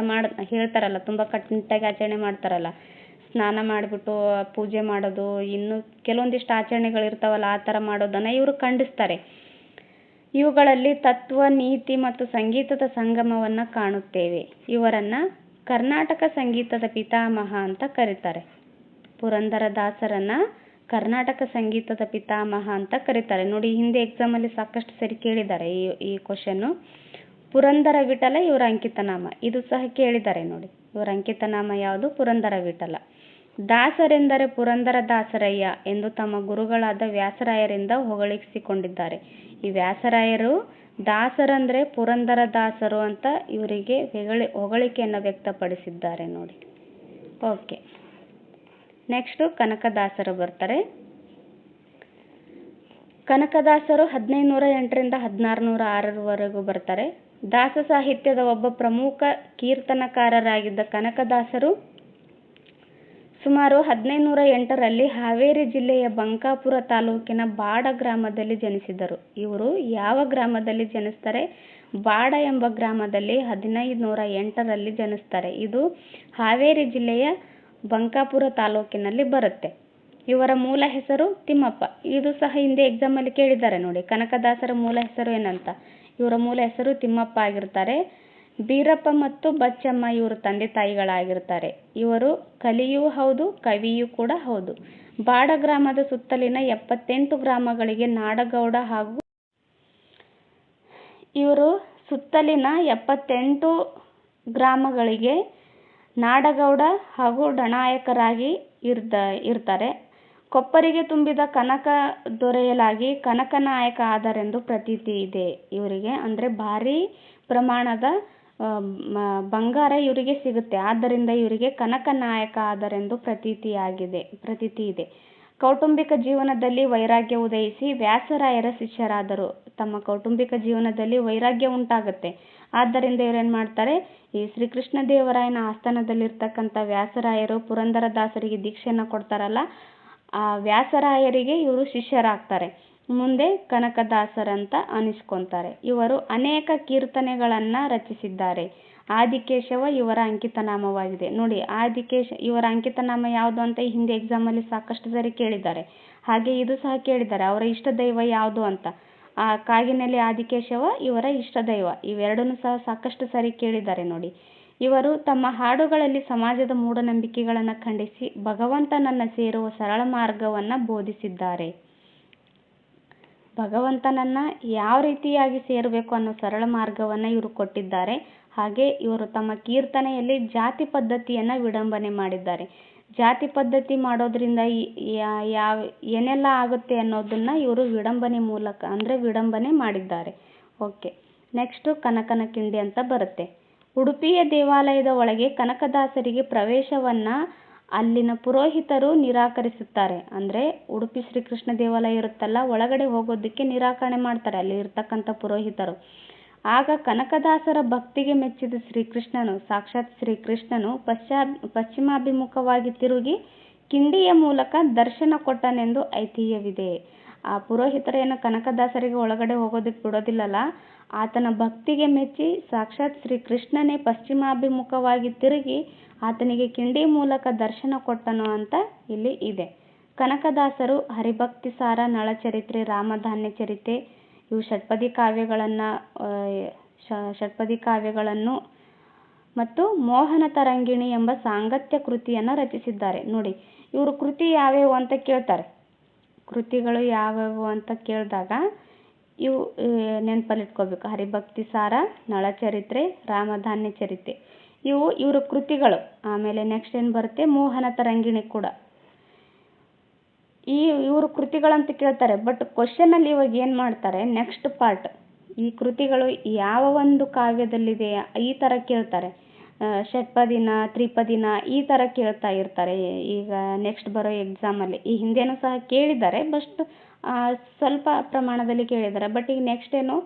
ಹೇಳ್ತಾರಲ್ಲ, ತುಂಬ ಕಟ್ಟುನಿಟ್ಟಾಗಿ ಆಚರಣೆ ಮಾಡ್ತಾರಲ್ಲ. ಸ್ನಾನ ಮಾಡಿಬಿಟ್ಟು ಪೂಜೆ ಮಾಡೋದು, ಇನ್ನು ಕೆಲವೊಂದಿಷ್ಟು ಆಚರಣೆಗಳಿರ್ತಾವಲ್ಲ, ಆ ಥರ ಮಾಡೋದನ್ನು ಇವರು ಖಂಡಿಸ್ತಾರೆ. ಇವುಗಳಲ್ಲಿ ತತ್ವ, ನೀತಿ ಮತ್ತು ಸಂಗೀತದ ಸಂಗಮವನ್ನು ಕಾಣುತ್ತೇವೆ. ಇವರನ್ನು ಕರ್ನಾಟಕ ಸಂಗೀತದ ಪಿತಾಮಹ ಅಂತ ಕರೀತಾರೆ. ಪುರಂದರದಾಸರನ್ನು ಕರ್ನಾಟಕ ಸಂಗೀತದ ಪಿತಾಮಹ ಅಂತ ಕರೀತಾರೆ ನೋಡಿ. ಹಿಂದೆ ಎಕ್ಸಾಮಲ್ಲಿ ಸಾಕಷ್ಟು ಸರಿ ಕೇಳಿದ್ದಾರೆ ಈ ಕ್ವಶನ್ನು. ಪುರಂದರ ವಿಠಲ ಇವರ ಅಂಕಿತನಾಮ. ಇದು ಸಹ ಕೇಳಿದ್ದಾರೆ ನೋಡಿ. ಇವರ ಅಂಕಿತನಾಮ ಯಾವುದು? ಪುರಂದರ ವಿಠಲ. ದಾಸರೆಂದರೆ ಪುರಂದರ ದಾಸರಯ್ಯ ಎಂದು ತಮ್ಮ ಗುರುಗಳಾದ ವ್ಯಾಸರಾಯರಿಂದ ಹೊಗಳಿಸಿಕೊಂಡಿದ್ದಾರೆ. ಈ ವ್ಯಾಸರಾಯರು ದಾಸರಂದರೆ ಪುರಂದರ ದಾಸರು ಅಂತ ಇವರಿಗೆ ಹೊಗಳಿಕೆಯನ್ನು ವ್ಯಕ್ತಪಡಿಸಿದ್ದಾರೆ ನೋಡಿ. ಓಕೆ, ನೆಕ್ಸ್ಟು ಕನಕದಾಸರು ಬರ್ತಾರೆ. ಕನಕದಾಸರು 1508ರಿಂದ 1606ರವರೆಗೂ ಬರ್ತಾರೆ. ದಾಸ ಸಾಹಿತ್ಯದ ಒಬ್ಬ ಪ್ರಮುಖ ಕೀರ್ತನಕಾರರಾಗಿದ್ದ ಕನಕದಾಸರು ಸುಮಾರು 1508ರಲ್ಲಿ ಹಾವೇರಿ ಜಿಲ್ಲೆಯ ಬಂಕಾಪುರ ತಾಲೂಕಿನ ಬಾಡ ಗ್ರಾಮದಲ್ಲಿ ಜನಿಸಿದರು. ಇವರು ಯಾವ ಗ್ರಾಮದಲ್ಲಿ ಜನಿಸ್ತಾರೆ? ಬಾಡ ಎಂಬ ಗ್ರಾಮದಲ್ಲಿ 1508ರಲ್ಲಿ ಜನಿಸ್ತಾರೆ. ಇದು ಹಾವೇರಿ ಜಿಲ್ಲೆಯ ಬಂಕಾಪುರ ತಾಲೂಕಿನಲ್ಲಿ ಬರುತ್ತೆ. ಇವರ ಮೂಲ ಹೆಸರು ತಿಮ್ಮಪ್ಪ. ಇದು ಸಹ ಹಿಂದೆ ಎಕ್ಸಾಮಲ್ಲಿ ಕೇಳಿದ್ದಾರೆ ನೋಡಿ. ಕನಕದಾಸರ ಮೂಲ ಹೆಸರು ಏನಂತ. ಇವರ ಮೂಲ ಹೆಸರು ತಿಮ್ಮಪ್ಪ ಆಗಿರ್ತಾರೆ. ಬೀರಪ್ಪ ಮತ್ತು ಬಚ್ಚಮ್ಮ ಇವರು ತಂದೆ ತಾಯಿಗಳಾಗಿರ್ತಾರೆ. ಇವರು ಕಲಿಯೂ ಹೌದು, ಕವಿಯೂ ಕೂಡ ಹೌದು. ಬಾಡ ಗ್ರಾಮದ ಸುತ್ತಲಿನ 78 ಗ್ರಾಮಗಳಿಗೆ ನಾಡಗೌಡ ಹಾಗೂ ಇವರು ಸುತ್ತಲಿನ 78 ಗ್ರಾಮಗಳಿಗೆ ನಾಡಗೌಡ ಹಾಗೂ ಡನಾಯಕರಾಗಿ ಇರ್ತಾರೆ. ಕೊಪ್ಪರಿಗೆ ತುಂಬಿದ ಕನಕ ದೊರೆಯಲಾಗಿ ಕನಕನಾಯಕ ಆದರೆಂದು ಪ್ರತೀತಿ ಇದೆ ಇವರಿಗೆ. ಅಂದರೆ ಭಾರಿ ಪ್ರಮಾಣದ ಬಂಗಾರ ಇವರಿಗೆ ಸಿಗುತ್ತೆ. ಆದ್ದರಿಂದ ಇವರಿಗೆ ಕನಕನಾಯಕ ಆದರೆಂದು ಪ್ರತೀತಿ ಇದೆ. ಕೌಟುಂಬಿಕ ಜೀವನದಲ್ಲಿ ವೈರಾಗ್ಯ ಉದಯಿಸಿ ವ್ಯಾಸರಾಯರ ಶಿಷ್ಯರಾದರು. ತಮ್ಮ ಕೌಟುಂಬಿಕ ಜೀವನದಲ್ಲಿ ವೈರಾಗ್ಯ ಉಂಟಾಗುತ್ತೆ. ಆದ್ದರಿಂದ ಇವರೇನು ಮಾಡ್ತಾರೆ, ಈ ಶ್ರೀಕೃಷ್ಣ ದೇವರಾಯನ ಆಸ್ಥಾನದಲ್ಲಿರ್ತಕ್ಕಂಥ ವ್ಯಾಸರಾಯರು ಪುರಂದರದಾಸರಿಗೆ ದೀಕ್ಷೆಯನ್ನು ಕೊಡ್ತಾರಲ್ಲ, ಆ ವ್ಯಾಸರಾಯರಿಗೆ ಇವರು ಶಿಷ್ಯರಾಗ್ತಾರೆ. ಮುಂದೆ ಕನಕದಾಸರಂತ ಅನಿಸ್ಕೊಂತಾರೆ. ಇವರು ಅನೇಕ ಕೀರ್ತನೆಗಳನ್ನು ರಚಿಸಿದ್ದಾರೆ. ಆದಿಕೇಶವ ಇವರ ಅಂಕಿತನಾಮವಾಗಿದೆ. ನೋಡಿ, ಇವರ ಅಂಕಿತನಾಮ ಯಾವುದು ಅಂತ ಈ ಹಿಂದೆ ಎಕ್ಸಾಮಲ್ಲಿ ಸಾಕಷ್ಟು ಸರಿ ಕೇಳಿದ್ದಾರೆ. ಹಾಗೆ ಇದು ಸಹ ಕೇಳಿದ್ದಾರೆ, ಅವರ ಇಷ್ಟ ದೈವ ಯಾವುದು ಅಂತ. ಆ ಕಾಗಿನೆಲೆ ಆದಿಕೇಶವ ಇವರ ಇಷ್ಟ ದೈವ. ಇವೆರಡನ್ನೂ ಸಹ ಸಾಕಷ್ಟು ಸರಿ ಕೇಳಿದ್ದಾರೆ. ನೋಡಿ, ಇವರು ತಮ್ಮ ಹಾಡುಗಳಲ್ಲಿ ಸಮಾಜದ ಮೂಢನಂಬಿಕೆಗಳನ್ನು ಖಂಡಿಸಿ ಭಗವಂತನನ್ನು ಸೇರುವ ಸರಳ ಮಾರ್ಗವನ್ನು ಬೋಧಿಸಿದ್ದಾರೆ. ಭಗವಂತನನ್ನು ಯಾವ ರೀತಿಯಾಗಿ ಸೇರಬೇಕು ಅನ್ನೋ ಸರಳ ಮಾರ್ಗವನ್ನು ಇವರು ಕೊಟ್ಟಿದ್ದಾರೆ. ಹಾಗೆ ಇವರು ತಮ್ಮ ಕೀರ್ತನೆಯಲ್ಲಿ ಜಾತಿ ಪದ್ಧತಿಯನ್ನು ವಿಡಂಬನೆ ಮಾಡಿದ್ದಾರೆ. ಜಾತಿ ಪದ್ಧತಿ ಮಾಡೋದ್ರಿಂದ ಏನೆಲ್ಲ ಆಗುತ್ತೆ ಅನ್ನೋದನ್ನು ಇವರು ವಿಡಂಬನೆ ಮೂಲಕ ವಿಡಂಬನೆ ಮಾಡಿದ್ದಾರೆ. ಓಕೆ, ನೆಕ್ಸ್ಟು ಕನಕನ ಕಿಂಡಿ ಅಂತ ಬರುತ್ತೆ. ಉಡುಪಿಯ ದೇವಾಲಯದ ಒಳಗೆ ಕನಕದಾಸರಿಗೆ ಪ್ರವೇಶವನ್ನು ಅಲ್ಲಿನ ಪುರೋಹಿತರು ನಿರಾಕರಿಸುತ್ತಾರೆ. ಅಂದರೆ ಉಡುಪಿ ಶ್ರೀಕೃಷ್ಣ ದೇವಾಲಯ ಇರುತ್ತಲ್ಲ, ಒಳಗಡೆ ಹೋಗೋದಕ್ಕೆ ನಿರಾಕರಣೆ ಮಾಡ್ತಾರೆ ಅಲ್ಲಿ ಇರ್ತಕ್ಕಂಥ ಪುರೋಹಿತರು. ಆಗ ಕನಕದಾಸರ ಭಕ್ತಿಗೆ ಮೆಚ್ಚಿದ ಸಾಕ್ಷಾತ್ ಶ್ರೀಕೃಷ್ಣನು ಪಶ್ಚಿಮಾಭಿಮುಖವಾಗಿ ತಿರುಗಿ ಕಿಂಡಿಯ ಮೂಲಕ ದರ್ಶನ ಕೊಟ್ಟನೆಂದು ಐತಿಹ್ಯವಿದೆ. ಆ ಪುರೋಹಿತರೇನು ಕನಕದಾಸರಿಗೆ ಒಳಗಡೆ ಹೋಗೋದಕ್ಕೆ ಬಿಡೋದಿಲ್ಲಲ್ಲ, ಆತನ ಭಕ್ತಿಗೆ ಮೆಚ್ಚಿ ಸಾಕ್ಷಾತ್ ಶ್ರೀಕೃಷ್ಣನೇ ಪಶ್ಚಿಮಾಭಿಮುಖವಾಗಿ ತಿರುಗಿ ಆತನಿಗೆ ಕಿಂಡಿ ಮೂಲಕ ದರ್ಶನ ಕೊಟ್ಟನು ಅಂತ ಇಲ್ಲಿ ಇದೆ. ಕನಕದಾಸರು ಹರಿಭಕ್ತಿ ಸಾರ, ನಳಚರಿತ್ರೆ, ರಾಮಧಾನ್ಯ ಚರಿತೆ ಇವು ಷಟ್ಪದಿ ಕಾವ್ಯಗಳನ್ನು ಮತ್ತು ಮೋಹನ ತರಂಗಿಣಿ ಎಂಬ ಸಾಂಗತ್ಯ ಕೃತಿಯನ್ನು ರಚಿಸಿದ್ದಾರೆ. ನೋಡಿ, ಇವರು ಕೃತಿ ಯಾವ್ಯಾವು ಅಂತ ಕೇಳ್ತಾರೆ. ಕೃತಿಗಳು ಯಾವ್ಯಾವು ಅಂತ ಕೇಳಿದಾಗ ಇವು ನೆನಪಲ್ಲಿಟ್ಕೋಬೇಕು. ಹರಿಭಕ್ತಿ ಸಾರ, ನಳಚರಿತ್ರೆ, ರಾಮಧಾನ್ಯ ಚರಿತೆ ಇವರು ಕೃತಿಗಳು. ಆಮೇಲೆ ನೆಕ್ಸ್ಟ್ ಏನು ಬರುತ್ತೆ, ಮೋಹನ ತರಂಗಿಣಿ ಕೂಡ ಇವರು ಕೃತಿಗಳಂತ ಕೇಳ್ತಾರೆ. ಬಟ್ ಕ್ವಶನಲ್ಲಿ ಇವಾಗ ಏನು ಮಾಡ್ತಾರೆ, ನೆಕ್ಸ್ಟ್ ಪಾರ್ಟ್ ಈ ಕೃತಿಗಳು ಯಾವ ಒಂದು ಕಾವ್ಯದಲ್ಲಿದೆ ಈ ಥರ ಕೇಳ್ತಾರೆ. ಷಟ್ಪದಿನ, ತ್ರಿಪದಿನ ಈ ಥರ ಕೇಳ್ತಾ ಇರ್ತಾರೆ. ಈಗ ನೆಕ್ಸ್ಟ್ ಬರೋ ಎಕ್ಸಾಮಲ್ಲಿ ಈ ಹಿಂದೆನೂ ಸಹ ಕೇಳಿದ್ದಾರೆ, ಬಟ್ ಸ್ವಲ್ಪ ಪ್ರಮಾಣದಲ್ಲಿ ಕೇಳಿದ್ದಾರೆ. ಬಟ್ ಈಗ ನೆಕ್ಸ್ಟ್ ಏನು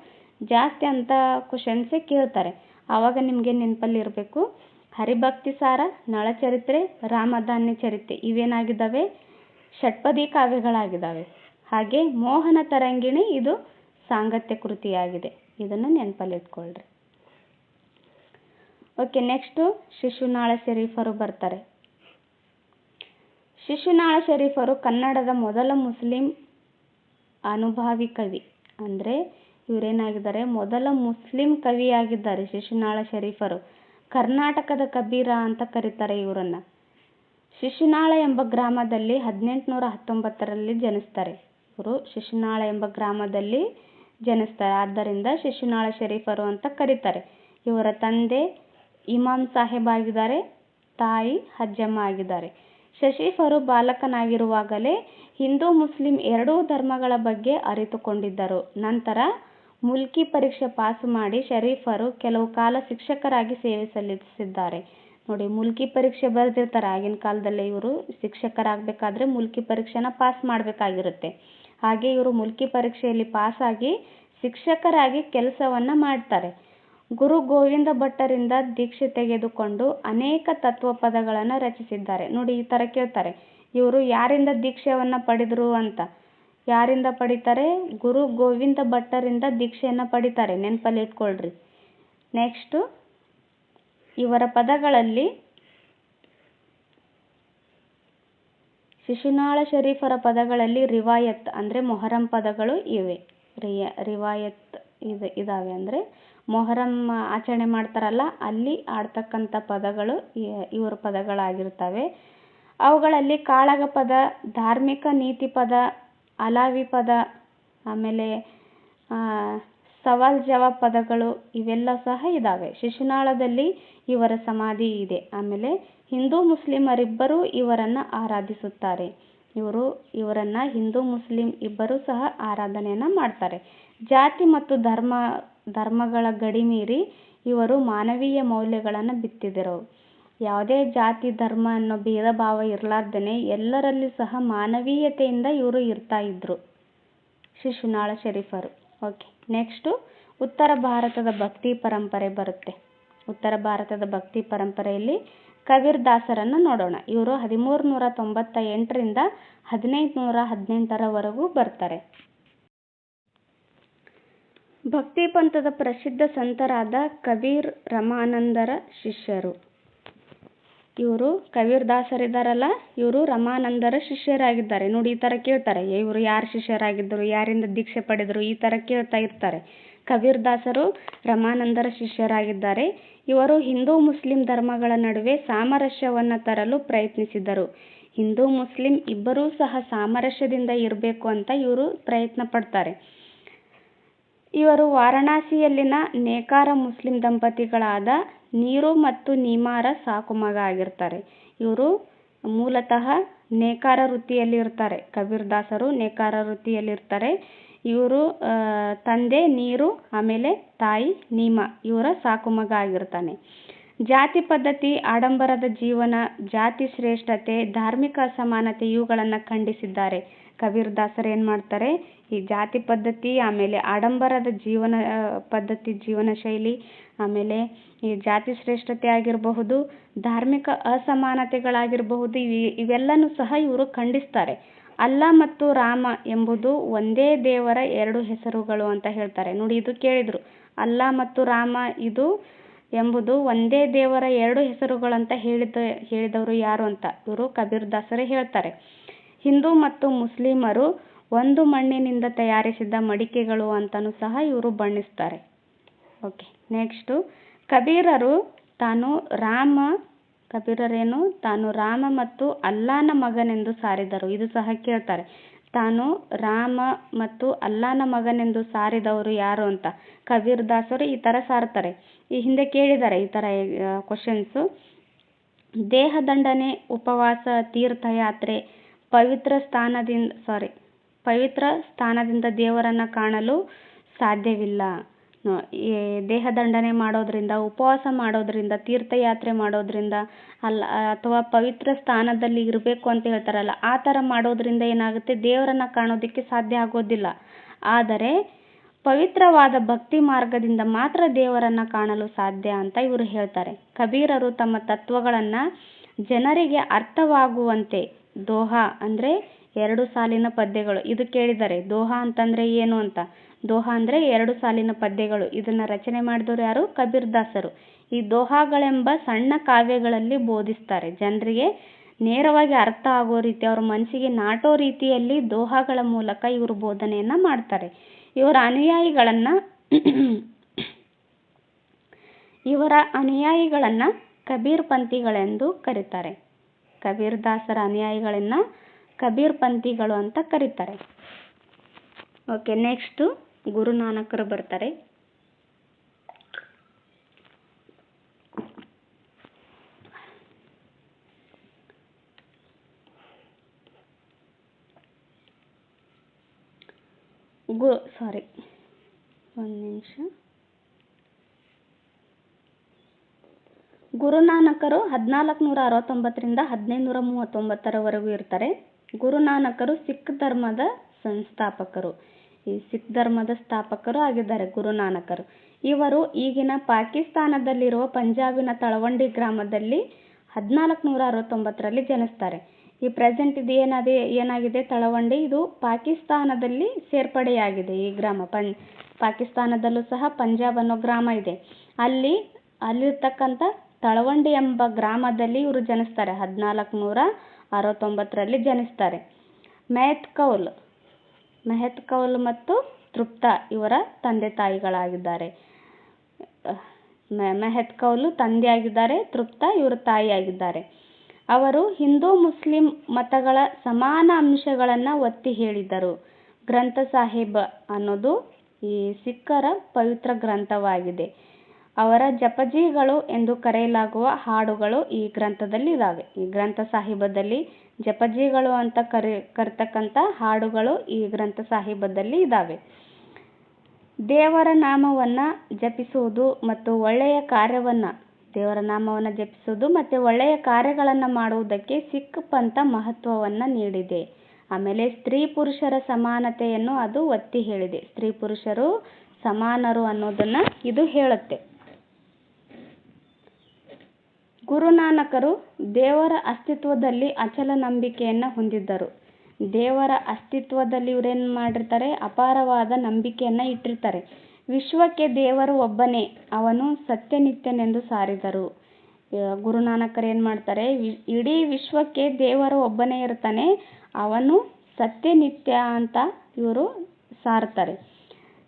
ಜಾಸ್ತಿ ಅಂತ ಕ್ವಶನ್ಸೇ ಕೇಳ್ತಾರೆ. ಆವಾಗ ನಿಮಗೆ ನೆನಪಲ್ಲಿ ಇರಬೇಕು, ಹರಿಭಕ್ತಿ ಸಾರ, ನಳಚರಿತ್ರೆ, ರಾಮಧಾನ್ಯ ಚರಿತೆ ಇವೇನಾಗಿದ್ದಾವೆ, ಷಟ್ಪದಿ ಕಾವ್ಯಗಳಾಗಿದ್ದಾವೆ. ಹಾಗೆ ಮೋಹನ ತರಂಗಿಣಿ ಇದು ಸಾಂಗತ್ಯ ಕೃತಿಯಾಗಿದೆ. ಇದನ್ನು ನೆನಪಲ್ಲಿಟ್ಕೊಳ್ರಿ. ಓಕೆ, ನೆಕ್ಸ್ಟು ಶಿಶುನಾಳ ಶರೀಫರು ಬರ್ತಾರೆ. ಶಿಶುನಾಳ ಶರೀಫರು ಕನ್ನಡದ ಮೊದಲ ಮುಸ್ಲಿಂ ಅನುಭಾವಿ ಕವಿ. ಅಂದರೆ ಇವರೇನಾಗಿದ್ದಾರೆ, ಮೊದಲ ಮುಸ್ಲಿಂ ಕವಿಯಾಗಿದ್ದಾರೆ ಶಿಶುನಾಳ ಶರೀಫರು. ಕರ್ನಾಟಕದ ಕಬೀರ ಅಂತ ಕರೀತಾರೆ ಇವರನ್ನು. ಶಿಶುನಾಳ ಎಂಬ ಗ್ರಾಮದಲ್ಲಿ 1819ರಲ್ಲಿ ಜನಿಸ್ತಾರೆ. ಇವರು ಶಿಶುನಾಳ ಎಂಬ ಗ್ರಾಮದಲ್ಲಿ ಜನಿಸ್ತಾರೆ. ಆದ್ದರಿಂದ ಶಿಶುನಾಳ ಶರೀಫರು ಅಂತ ಕರೀತಾರೆ. ಇವರ ತಂದೆ ಇಮಾಮ್ ಸಾಹೇಬ್ ಆಗಿದ್ದಾರೆ, ತಾಯಿ ಹಜ್ಜಮ್ಮ ಆಗಿದ್ದಾರೆ. ಶರೀಫರು ಬಾಲಕನಾಗಿರುವಾಗಲೇ ಹಿಂದೂ ಮುಸ್ಲಿಂ ಎರಡೂ ಧರ್ಮಗಳ ಬಗ್ಗೆ ಅರಿತುಕೊಂಡಿದ್ದರು. ನಂತರ ಮುಲ್ಕಿ ಪರೀಕ್ಷೆ ಪಾಸು ಮಾಡಿ ಶರೀಫರು ಕೆಲವು ಕಾಲ ಶಿಕ್ಷಕರಾಗಿ ಸೇವೆ ಸಲ್ಲಿಸಿದ್ದಾರೆ. ನೋಡಿ, ಮುಲ್ಕಿ ಪರೀಕ್ಷೆ ಬರೆದಿರ್ತಾರೆ. ಆಗಿನ ಕಾಲದಲ್ಲಿ ಇವರು ಶಿಕ್ಷಕರಾಗಬೇಕಾದ್ರೆ ಮುಲ್ಕಿ ಪರೀಕ್ಷೆನ ಪಾಸ್ ಮಾಡಬೇಕಾಗಿರುತ್ತೆ. ಹಾಗೆ ಇವರು ಮುಲ್ಕಿ ಪರೀಕ್ಷೆಯಲ್ಲಿ ಪಾಸಾಗಿ ಶಿಕ್ಷಕರಾಗಿ ಕೆಲಸವನ್ನು ಮಾಡ್ತಾರೆ. ಗುರು ಗೋವಿಂದ ಭಟ್ಟರಿಂದ ದೀಕ್ಷೆ ತೆಗೆದುಕೊಂಡು ಅನೇಕ ತತ್ವ ಪದಗಳನ್ನು ರಚಿಸಿದ್ದಾರೆ. ನೋಡಿ, ಈ ಥರ ಕೇಳ್ತಾರೆ, ಇವರು ಯಾರಿಂದ ದೀಕ್ಷೆಯನ್ನು ಪಡೆದರು ಅಂತ. ಯಾರಿಂದ ಪಡಿತಾರೆ, ಗುರು ಗೋವಿಂದ ಭಟ್ಟರಿಂದ ದೀಕ್ಷೆಯನ್ನು ಪಡಿತಾರೆ. ನೆನಪಲ್ಲಿ ಇಟ್ಕೊಳ್ರಿ. ನೆಕ್ಸ್ಟು ಇವರ ಪದಗಳಲ್ಲಿ ಶಿಶುನಾಳ ಶರೀಫರ ಪದಗಳಲ್ಲಿ ರಿವಾಯತ್ ಅಂದರೆ ಮೊಹರಂ ಪದಗಳು ಇವೆ. ರಿವಾಯತ್ ಇದಾವೆ. ಅಂದರೆ ಮೊಹರಂ ಆಚರಣೆ ಮಾಡ್ತಾರಲ್ಲ, ಅಲ್ಲಿ ಆಡ್ತಕ್ಕಂಥ ಪದಗಳು ಇವರ ಪದಗಳಾಗಿರ್ತವೆ. ಅವುಗಳಲ್ಲಿ ಕಾಳಗ ಪದ, ಧಾರ್ಮಿಕ ನೀತಿ ಪದ, ಅಲಾವಿ ಪದ, ಆಮೇಲೆ ಸವಾಲ್ ಜವಾಬ್ ಪದಗಳು ಇವೆಲ್ಲ ಸಹ ಇದ್ದಾವೆ. ಶಿಶುನಾಳದಲ್ಲಿ ಇವರ ಸಮಾಧಿ ಇದೆ. ಆಮೇಲೆ ಹಿಂದೂ ಮುಸ್ಲಿಮರಿಬ್ಬರೂ ಇವರನ್ನು ಆರಾಧಿಸುತ್ತಾರೆ. ಇವರನ್ನು ಹಿಂದೂ ಮುಸ್ಲಿಂ ಇಬ್ಬರೂ ಸಹ ಆರಾಧನೆಯನ್ನು ಮಾಡ್ತಾರೆ. ಜಾತಿ ಮತ್ತು ಧರ್ಮಗಳ ಗಡಿ ಮೀರಿ ಇವರು ಮಾನವೀಯ ಮೌಲ್ಯಗಳನ್ನು ಬಿತ್ತಿದರು. ಯಾವುದೇ ಜಾತಿ ಧರ್ಮ ಅನ್ನೋ ಭೇದ ಭಾವ ಇರಲಾರ್ದೇ ಎಲ್ಲರಲ್ಲಿ ಸಹ ಮಾನವೀಯತೆಯಿಂದ ಇವರು ಇರ್ತಾ ಇದ್ರು ಶಿಶುನಾಳ ಶರೀಫರು. ಓಕೆ, ನೆಕ್ಸ್ಟು ಉತ್ತರ ಭಾರತದ ಭಕ್ತಿ ಪರಂಪರೆ ಬರುತ್ತೆ. ಉತ್ತರ ಭಾರತದ ಭಕ್ತಿ ಪರಂಪರೆಯಲ್ಲಿ ಕಬೀರ್ ದಾಸರನ್ನು ನೋಡೋಣ. ಇವರು 1398ರಿಂದ 1518ರವರೆಗೂ ಬರ್ತಾರೆ. ಭಕ್ತಿ ಪಂಥದ ಪ್ರಸಿದ್ಧ ಸಂತರಾದ ಕಬೀರ್ ರಮಾನಂದರ ಶಿಷ್ಯರು. ಇವರು ಕಬೀರ್ ದಾಸರಿದ್ದಾರಲ್ಲ, ಇವರು ರಮಾನಂದರ ಶಿಷ್ಯರಾಗಿದ್ದಾರೆ. ನೋಡಿ, ಈ ಥರ ಕೇಳ್ತಾರೆ, ಇವರು ಯಾರು ಶಿಷ್ಯರಾಗಿದ್ದರು, ಯಾರಿಂದ ದೀಕ್ಷೆ ಪಡೆದರು, ಈ ಥರ ಕೇಳ್ತಾ ಇರ್ತಾರೆ. ಕಬೀರ್ ದಾಸರು ರಮಾನಂದರ ಶಿಷ್ಯರಾಗಿದ್ದಾರೆ. ಇವರು ಹಿಂದೂ ಮುಸ್ಲಿಂ ಧರ್ಮಗಳ ನಡುವೆ ಸಾಮರಸ್ಯವನ್ನು ತರಲು ಪ್ರಯತ್ನಿಸಿದರು. ಹಿಂದೂ ಮುಸ್ಲಿಂ ಇಬ್ಬರೂ ಸಹ ಸಾಮರಸ್ಯದಿಂದ ಇರಬೇಕು ಅಂತ ಇವರು ಪ್ರಯತ್ನ ಪಡ್ತಾರೆ. ಇವರು ವಾರಣಾಸಿಯಲ್ಲಿನ ನೇಕಾರ ಮುಸ್ಲಿಂ ದಂಪತಿಗಳಾದ ನೀರು ಮತ್ತು ನೀಮಾರ ಸಾಕು ಮಗ ಆಗಿರ್ತಾರೆ. ಇವರು ಮೂಲತಃ ನೇಕಾರ ವೃತ್ತಿಯಲ್ಲಿ ಇರ್ತಾರೆ. ಕಬೀರ್ ದಾಸರು ನೇಕಾರ ವೃತ್ತಿಯಲ್ಲಿರ್ತಾರೆ. ಇವರು ತಂದೆ ನೀರು, ಆಮೇಲೆ ತಾಯಿ ನೀಮಾ, ಇವರ ಸಾಕು ಮಗ ಆಗಿರ್ತಾನೆ. ಜಾತಿ ಪದ್ಧತಿ, ಆಡಂಬರದ ಜೀವನ, ಜಾತಿ ಶ್ರೇಷ್ಠತೆ, ಧಾರ್ಮಿಕ ಅಸಮಾನತೆ ಇವುಗಳನ್ನು ಖಂಡಿಸಿದ್ದಾರೆ. ಕಬೀರ್ ದಾಸರು ಏನು ಮಾಡ್ತಾರೆ, ಈ ಜಾತಿ ಪದ್ಧತಿ, ಆಮೇಲೆ ಆಡಂಬರದ ಜೀವನ ಪದ್ಧತಿ, ಜೀವನ ಶೈಲಿ, ಆಮೇಲೆ ಈ ಜಾತಿ ಶ್ರೇಷ್ಠತೆ ಆಗಿರಬಹುದು, ಧಾರ್ಮಿಕ ಅಸಮಾನತೆಗಳಾಗಿರಬಹುದು, ಇವೆಲ್ಲನೂ ಸಹ ಇವರು ಖಂಡಿಸ್ತಾರೆ. ಅಲ್ಲಾ ಮತ್ತು ರಾಮ ಎಂಬುದು ಒಂದೇ ದೇವರ ಎರಡು ಹೆಸರುಗಳು ಅಂತ ಹೇಳ್ತಾರೆ. ನೋಡಿ, ಇದು ಕೇಳಿದ್ರು, ಅಲ್ಲಾ ಮತ್ತು ರಾಮ ಇದು ಎಂಬುದು ಒಂದೇ ದೇವರ ಎರಡು ಹೆಸರುಗಳು ಅಂತ ಹೇಳಿದವರು ಯಾರು ಅಂತ ಇವರು ಕಬೀರ್ ದಾಸರೇ ಹೇಳ್ತಾರೆ. ಹಿಂದೂ ಮತ್ತು ಮುಸ್ಲಿಮರು ಒಂದು ಮಣ್ಣಿನಿಂದ ತಯಾರಿಸಿದ ಮಡಿಕೆಗಳು ಅಂತಲೂ ಸಹ ಇವರು ಬಣ್ಣಿಸ್ತಾರೆ. ಓಕೆ, ನೆಕ್ಸ್ಟು ಕಬೀರರೇನು ತಾನು ರಾಮ ಮತ್ತು ಅಲ್ಲಾನ ಮಗನೆಂದು ಸಾರಿದರು. ಇದು ಸಹ ಕೇಳ್ತಾರೆ. ತಾನು ರಾಮ ಮತ್ತು ಅಲ್ಲಾನ ಮಗನೆಂದು ಸಾರಿದವರು ಯಾರು ಅಂತ ಕಬೀರ್ ದಾಸರು ಈ ಥರ ಸಾರ್ತಾರೆ. ಈ ಹಿಂದೆ ಕೇಳಿದ್ದಾರೆ ಈ ಥರ ಕ್ವಶನ್ಸು. ದೇಹದಂಡನೆ, ಉಪವಾಸ, ತೀರ್ಥಯಾತ್ರೆ, ಪವಿತ್ರ ಸ್ಥಾನದಿಂದ ದೇವರನ್ನು ಕಾಣಲು ಸಾಧ್ಯವಿಲ್ಲ. ದೇಹದಂಡನೆ ಮಾಡೋದ್ರಿಂದ, ಉಪವಾಸ ಮಾಡೋದ್ರಿಂದ, ತೀರ್ಥಯಾತ್ರೆ ಮಾಡೋದ್ರಿಂದ ಅಥವಾ ಪವಿತ್ರ ಸ್ಥಾನದಲ್ಲಿ ಇರಬೇಕು ಅಂತ ಹೇಳ್ತಾರಲ್ಲ, ಆ ಥರ ಮಾಡೋದ್ರಿಂದ ಏನಾಗುತ್ತೆ, ದೇವರನ್ನು ಕಾಣೋದಕ್ಕೆ ಸಾಧ್ಯ ಆಗೋದಿಲ್ಲ. ಆದರೆ ಪವಿತ್ರವಾದ ಭಕ್ತಿ ಮಾರ್ಗದಿಂದ ಮಾತ್ರ ದೇವರನ್ನು ಕಾಣಲು ಸಾಧ್ಯ ಅಂತ ಇವರು ಹೇಳ್ತಾರೆ. ಕಬೀರರು ತಮ್ಮ ತತ್ವಗಳನ್ನು ಜನರಿಗೆ ಅರ್ಥವಾಗುವಂತೆ ದೋಹಾ ಅಂದರೆ 2 ಸಾಲಿನ ಪದ್ಯಗಳು, ಇದು ಕೇಳಿದ್ದಾರೆ. ದೋಹಾ ಅಂತಂದರೆ ಏನು ಅಂತ. ದೋಹಾ ಅಂದರೆ 2 ಸಾಲಿನ ಪದ್ಯಗಳು. ಇದನ್ನು ರಚನೆ ಮಾಡಿದವರು ಯಾರು? ಕಬೀರ್ ದಾಸರು. ಈ ದೋಹಾಗಳೆಂಬ ಸಣ್ಣ ಕಾವ್ಯಗಳಲ್ಲಿ ಬೋಧಿಸ್ತಾರೆ. ಜನರಿಗೆ ನೇರವಾಗಿ ಅರ್ಥ ಆಗೋ ರೀತಿ, ಅವ್ರ ಮನಸ್ಸಿಗೆ ನಾಟೋ ರೀತಿಯಲ್ಲಿ ದೋಹಾಗಳ ಮೂಲಕ ಇವರು ಬೋಧನೆಯನ್ನು ಮಾಡ್ತಾರೆ. ಇವರ ಅನುಯಾಯಿಗಳನ್ನು ಕಬೀರ್ ಪಂಥಿಗಳೆಂದು ಕರೀತಾರೆ. ಕಬೀರ್ ದಾಸರ ಅನುಯಾಯಿಗಳನ್ನು ಕಬೀರ್ ಪಂಥಿಗಳು ಅಂತ ಕರೀತಾರೆ. ಓಕೆ, ನೆಕ್ಸ್ಟು ಗುರುನಾನಕರು ಬರ್ತಾರೆ. ಗುರುನಾನಕರು 1469ರಿಂದ 1539ರವರೆಗೂ ಇರ್ತಾರೆ. ಗುರುನಾನಕರು ಸಿಖ್ ಧರ್ಮದ ಸಂಸ್ಥಾಪಕರು. ಈ ಸಿಖ್ ಧರ್ಮದ ಸ್ಥಾಪಕರು ಆಗಿದ್ದಾರೆ ಗುರುನಾನಕರು. ಇವರು ಈಗಿನ ಪಾಕಿಸ್ತಾನದಲ್ಲಿರುವ ಪಂಜಾಬಿನ ತಳವಂಡಿ ಗ್ರಾಮದಲ್ಲಿ 1469ರಲ್ಲಿ ಜನಿಸ್ತಾರೆ. ಈ ಪ್ರೆಸೆಂಟ್ ಇದು ಏನಾಗಿದೆ ತಳವಂಡಿ, ಇದು ಪಾಕಿಸ್ತಾನದಲ್ಲಿ ಸೇರ್ಪಡೆಯಾಗಿದೆ. ಈ ಗ್ರಾಮ ಪಾಕಿಸ್ತಾನದಲ್ಲೂ ಸಹ ಪಂಜಾಬ್ ಅನ್ನೋ ಗ್ರಾಮ ಇದೆ. ಅಲ್ಲಿರ್ತಕ್ಕಂಥ ತಳವಂಡಿ ಎಂಬ ಗ್ರಾಮದಲ್ಲಿ ಇವರು ಜನಿಸ್ತಾರೆ. 1469ರಲ್ಲಿ ಜನಿಸ್ತಾರೆ. ಮೆಹತ್ ಕೌಲ್ ಮತ್ತು ತೃಪ್ತಾ ಇವರ ತಂದೆ ತಾಯಿಗಳಾಗಿದ್ದಾರೆ. ಮೆಹತ್ ಕೌಲ್ ತಂದೆ ಆಗಿದ್ದಾರೆ, ತೃಪ್ತಾ ಇವರ ತಾಯಿ ಆಗಿದ್ದಾರೆ. ಅವರು ಹಿಂದೂ ಮುಸ್ಲಿಂ ಮತಗಳ ಸಮಾನ ಅಂಶಗಳನ್ನು ಒತ್ತಿ ಹೇಳಿದರು. ಗ್ರಂಥ ಸಾಹಿಬ್ ಅನ್ನೋದು ಈ ಸಿಖ್ಖರ ಪವಿತ್ರ ಗ್ರಂಥವಾಗಿದೆ. ಅವರ ಜಪಜಿಗಳು ಎಂದು ಕರೆಯಲಾಗುವ ಹಾಡುಗಳು ಈ ಗ್ರಂಥದಲ್ಲಿ ಇದ್ದಾವೆ. ಈ ಗ್ರಂಥ ಸಾಹಿಬದಲ್ಲಿ ಜಪಜಿಗಳು ಅಂತ ಕರೆತಕ್ಕಂಥ ಹಾಡುಗಳು ಈ ಗ್ರಂಥ ಸಾಹಿಬದಲ್ಲಿ ಇದ್ದಾವೆ. ದೇವರ ನಾಮವನ್ನು ಜಪಿಸುವುದು ಮತ್ತು ಒಳ್ಳೆಯ ಕಾರ್ಯವನ್ನು ದೇವರ ನಾಮವನ್ನು ಜಪಿಸುವುದು ಮತ್ತು ಒಳ್ಳೆಯ ಕಾರ್ಯಗಳನ್ನು ಮಾಡುವುದಕ್ಕೆ ಸಿಖ್ ಪಂಥ ಮಹತ್ವವನ್ನು ನೀಡಿದೆ. ಆಮೇಲೆ ಸ್ತ್ರೀ ಪುರುಷರ ಸಮಾನತೆಯನ್ನು ಅದು ಒತ್ತಿ ಹೇಳಿದೆ. ಸ್ತ್ರೀ ಪುರುಷರು ಸಮಾನರು ಅನ್ನೋದನ್ನು ಇದು ಹೇಳುತ್ತೆ. ಗುರುನಾನಕರು ದೇವರ ಅಸ್ತಿತ್ವದಲ್ಲಿ ಅಚಲ ನಂಬಿಕೆಯನ್ನು ಹೊಂದಿದ್ದರು. ದೇವರ ಅಸ್ತಿತ್ವದಲ್ಲಿ ಇವರೇನು ಮಾಡಿರ್ತಾರೆ, ಅಪಾರವಾದ ನಂಬಿಕೆಯನ್ನು ಇಟ್ಟಿರ್ತಾರೆ. ವಿಶ್ವಕ್ಕೆ ದೇವರು ಒಬ್ಬನೇ, ಅವನು ಸತ್ಯನಿತ್ಯನೆಂದು ಸಾರಿದರು. ಗುರುನಾನಕರು ಏನು ಮಾಡ್ತಾರೆ, ಇಡೀ ವಿಶ್ವಕ್ಕೆ ದೇವರು ಒಬ್ಬನೇ ಇರ್ತಾನೆ, ಅವನು ಸತ್ಯನಿತ್ಯ ಅಂತ ಇವರು ಸಾರ್ತಾರೆ.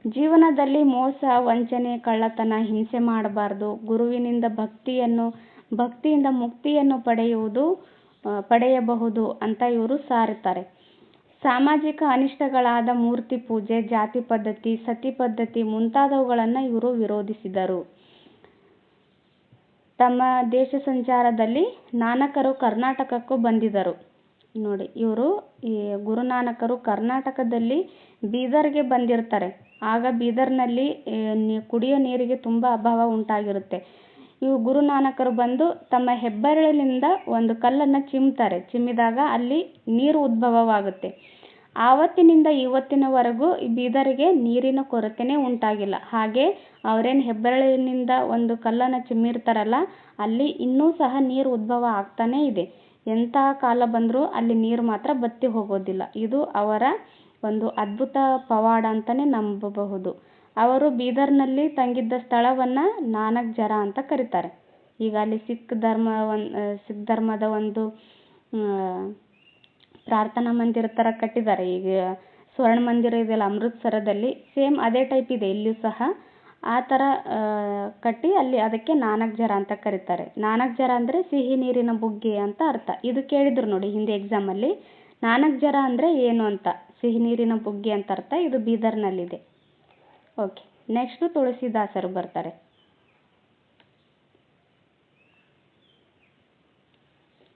ಜೀವನದಲ್ಲಿ ಮೋಸ, ವಂಚನೆ, ಕಳ್ಳತನ, ಹಿಂಸೆ ಮಾಡಬಾರ್ದು. ಗುರುವಿನಿಂದ ಭಕ್ತಿಯಿಂದ ಮುಕ್ತಿಯನ್ನು ಪಡೆಯಬಹುದು ಅಂತ ಇವರು ಸಾರುತ್ತಾರೆ. ಸಾಮಾಜಿಕ ಅನಿಷ್ಟಗಳಾದ ಮೂರ್ತಿ ಪೂಜೆ, ಜಾತಿ ಪದ್ಧತಿ, ಸತಿ ಪದ್ಧತಿ ಮುಂತಾದವುಗಳನ್ನು ಇವರು ವಿರೋಧಿಸಿದರು. ತಮ್ಮ ದೇಶ ಸಂಚಾರದಲ್ಲಿ ನಾನಕರು ಕರ್ನಾಟಕಕ್ಕೂ ಬಂದಿದ್ದರು. ನೋಡಿ, ಇವರು ಈ ಗುರುನಾನಕರು ಕರ್ನಾಟಕದಲ್ಲಿ ಬೀದರ್ಗೆ ಬಂದಿರ್ತಾರೆ. ಆಗ ಬೀದರ್ನಲ್ಲಿ ಕುಡಿಯೋ ನೀರಿಗೆ ತುಂಬ ಅಭಾವ ಉಂಟಾಗಿರುತ್ತೆ. ಇವು ಗುರುನಾನಕರು ಬಂದು ತಮ್ಮ ಹೆಬ್ಬೆರಳಿನಿಂದ ಒಂದು ಕಲ್ಲನ್ನು ಚಿಮ್ತಾರೆ. ಚಿಮ್ಮಿದಾಗ ಅಲ್ಲಿ ನೀರು ಉದ್ಭವವಾಗುತ್ತೆ. ಆವತ್ತಿನಿಂದ ಇವತ್ತಿನವರೆಗೂ ಬೀದರಿಗೆ ನೀರಿನ ಕೊರತೆನೇ ಉಂಟಾಗಿಲ್ಲ. ಹಾಗೆ ಅವರೇನು ಹೆಬ್ಬೆರಳಿನಿಂದ ಒಂದು ಕಲ್ಲನ್ನು ಚಿಮ್ಮಿರ್ತಾರಲ್ಲ, ಅಲ್ಲಿ ಇನ್ನೂ ಸಹ ನೀರು ಉದ್ಭವ ಆಗ್ತಾನೇ ಇದೆ. ಎಂಥ ಕಾಲ ಬಂದರೂ ಅಲ್ಲಿ ನೀರು ಮಾತ್ರ ಬತ್ತಿ ಹೋಗೋದಿಲ್ಲ. ಇದು ಅವರ ಒಂದು ಅದ್ಭುತ ಪವಾಡ ಅಂತಲೇ ನಂಬಬಹುದು. ಅವರು ಬೀದರ್ನಲ್ಲಿ ತಂಗಿದ್ದ ಸ್ಥಳವನ್ನು ನಾನಕ್ ಜರ ಅಂತ ಕರೀತಾರೆ. ಈಗ ಅಲ್ಲಿ ಸಿಖ್ ಧರ್ಮದ ಒಂದು ಪ್ರಾರ್ಥನಾ ಮಂದಿರ ಥರ ಕಟ್ಟಿದ್ದಾರೆ. ಈಗ ಸ್ವರ್ಣ ಮಂದಿರ ಇದೆಯಲ್ಲ ಅಮೃತ್ಸರದಲ್ಲಿ, ಸೇಮ್ ಅದೇ ಟೈಪ್ ಇದೆ ಇಲ್ಲಿಯೂ ಸಹ. ಆ ಥರ ಕಟ್ಟಿ ಅಲ್ಲಿ ಅದಕ್ಕೆ ನಾನಕ್ ಜರ ಅಂತ ಕರೀತಾರೆ. ನಾನಕ್ ಜರ ಅಂದರೆ ಸಿಹಿ ನೀರಿನ ಬುಗ್ಗೆ ಅಂತ ಅರ್ಥ. ಇದು ಕೇಳಿದ್ರು ನೋಡಿ ಹಿಂದೆ ಎಕ್ಸಾಮಲ್ಲಿ, ನಾನಕ್ ಜರ ಅಂದರೆ ಏನು ಅಂತ. ಸಿಹಿ ನೀರಿನ ಬುಗ್ಗೆ ಅಂತ ಅರ್ಥ. ಇದು ಬೀದರ್ನಲ್ಲಿದೆ. ಓಕೆ, ನೆಕ್ಸ್ಟು ತುಳಸಿದಾಸರು ಬರ್ತಾರೆ.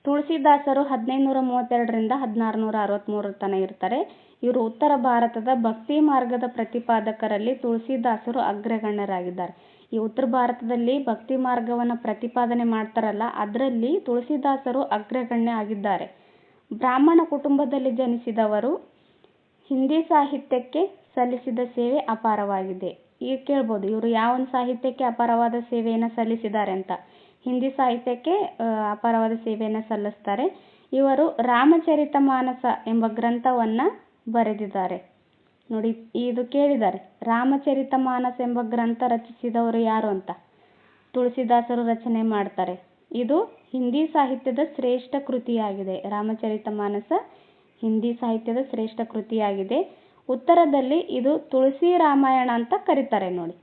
ತುಳಸಿದಾಸರು 1532ರಿಂದ 1663 ತನಕ ಇರ್ತಾರೆ. ಇವರು ಉತ್ತರ ಭಾರತದ ಭಕ್ತಿ ಮಾರ್ಗದ ಪ್ರತಿಪಾದಕರಲ್ಲಿ ತುಳಸಿದಾಸರು ಅಗ್ರಗಣ್ಯರಾಗಿದ್ದಾರೆ. ಈ ಉತ್ತರ ಭಾರತದಲ್ಲಿ ಭಕ್ತಿ ಮಾರ್ಗವನ್ನು ಪ್ರತಿಪಾದನೆ ಮಾಡ್ತಾರಲ್ಲ, ಅದರಲ್ಲಿ ತುಳಸಿದಾಸರು ಅಗ್ರಗಣ್ಯ ಆಗಿದ್ದಾರೆ. ಬ್ರಾಹ್ಮಣ ಕುಟುಂಬದಲ್ಲಿ ಜನಿಸಿದವರು. ಹಿಂದಿ ಸಾಹಿತ್ಯಕ್ಕೆ ಸಲ್ಲಿಸಿದ ಸೇವೆ ಅಪಾರವಾಗಿದೆ. ಈಗ ಕೇಳ್ಬೋದು, ಇವರು ಯಾವ ಸಾಹಿತ್ಯಕ್ಕೆ ಅಪಾರವಾದ ಸೇವೆಯನ್ನು ಸಲ್ಲಿಸಿದ್ದಾರೆ ಅಂತ. ಹಿಂದಿ ಸಾಹಿತ್ಯಕ್ಕೆ ಅಪಾರವಾದ ಸೇವೆಯನ್ನು ಸಲ್ಲಿಸ್ತಾರೆ. ಇವರು ರಾಮಚರಿತಮಾನಸ ಎಂಬ ಗ್ರಂಥವನ್ನು ಬರೆದಿದ್ದಾರೆ. ನೋಡಿ, ಇದು ಕೇಳಿದ್ದಾರೆ, ರಾಮಚರಿತಮಾನಸ ಎಂಬ ಗ್ರಂಥ ರಚಿಸಿದವರು ಯಾರು ಅಂತ. ತುಳಸಿದಾಸರು ರಚನೆ ಮಾಡ್ತಾರೆ. ಇದು ಹಿಂದಿ ಸಾಹಿತ್ಯದ ಶ್ರೇಷ್ಠ ಕೃತಿಯಾಗಿದೆ. ರಾಮಚರಿತಮಾನಸ ಹಿಂದಿ ಸಾಹಿತ್ಯದ ಶ್ರೇಷ್ಠ ಕೃತಿಯಾಗಿದೆ. ಉತ್ತರದಲ್ಲಿ ಇದು ತುಳಸಿ ರಾಮಾಯಣ ಅಂತ ಕರೀತಾರೆ. ನೋಡಿ,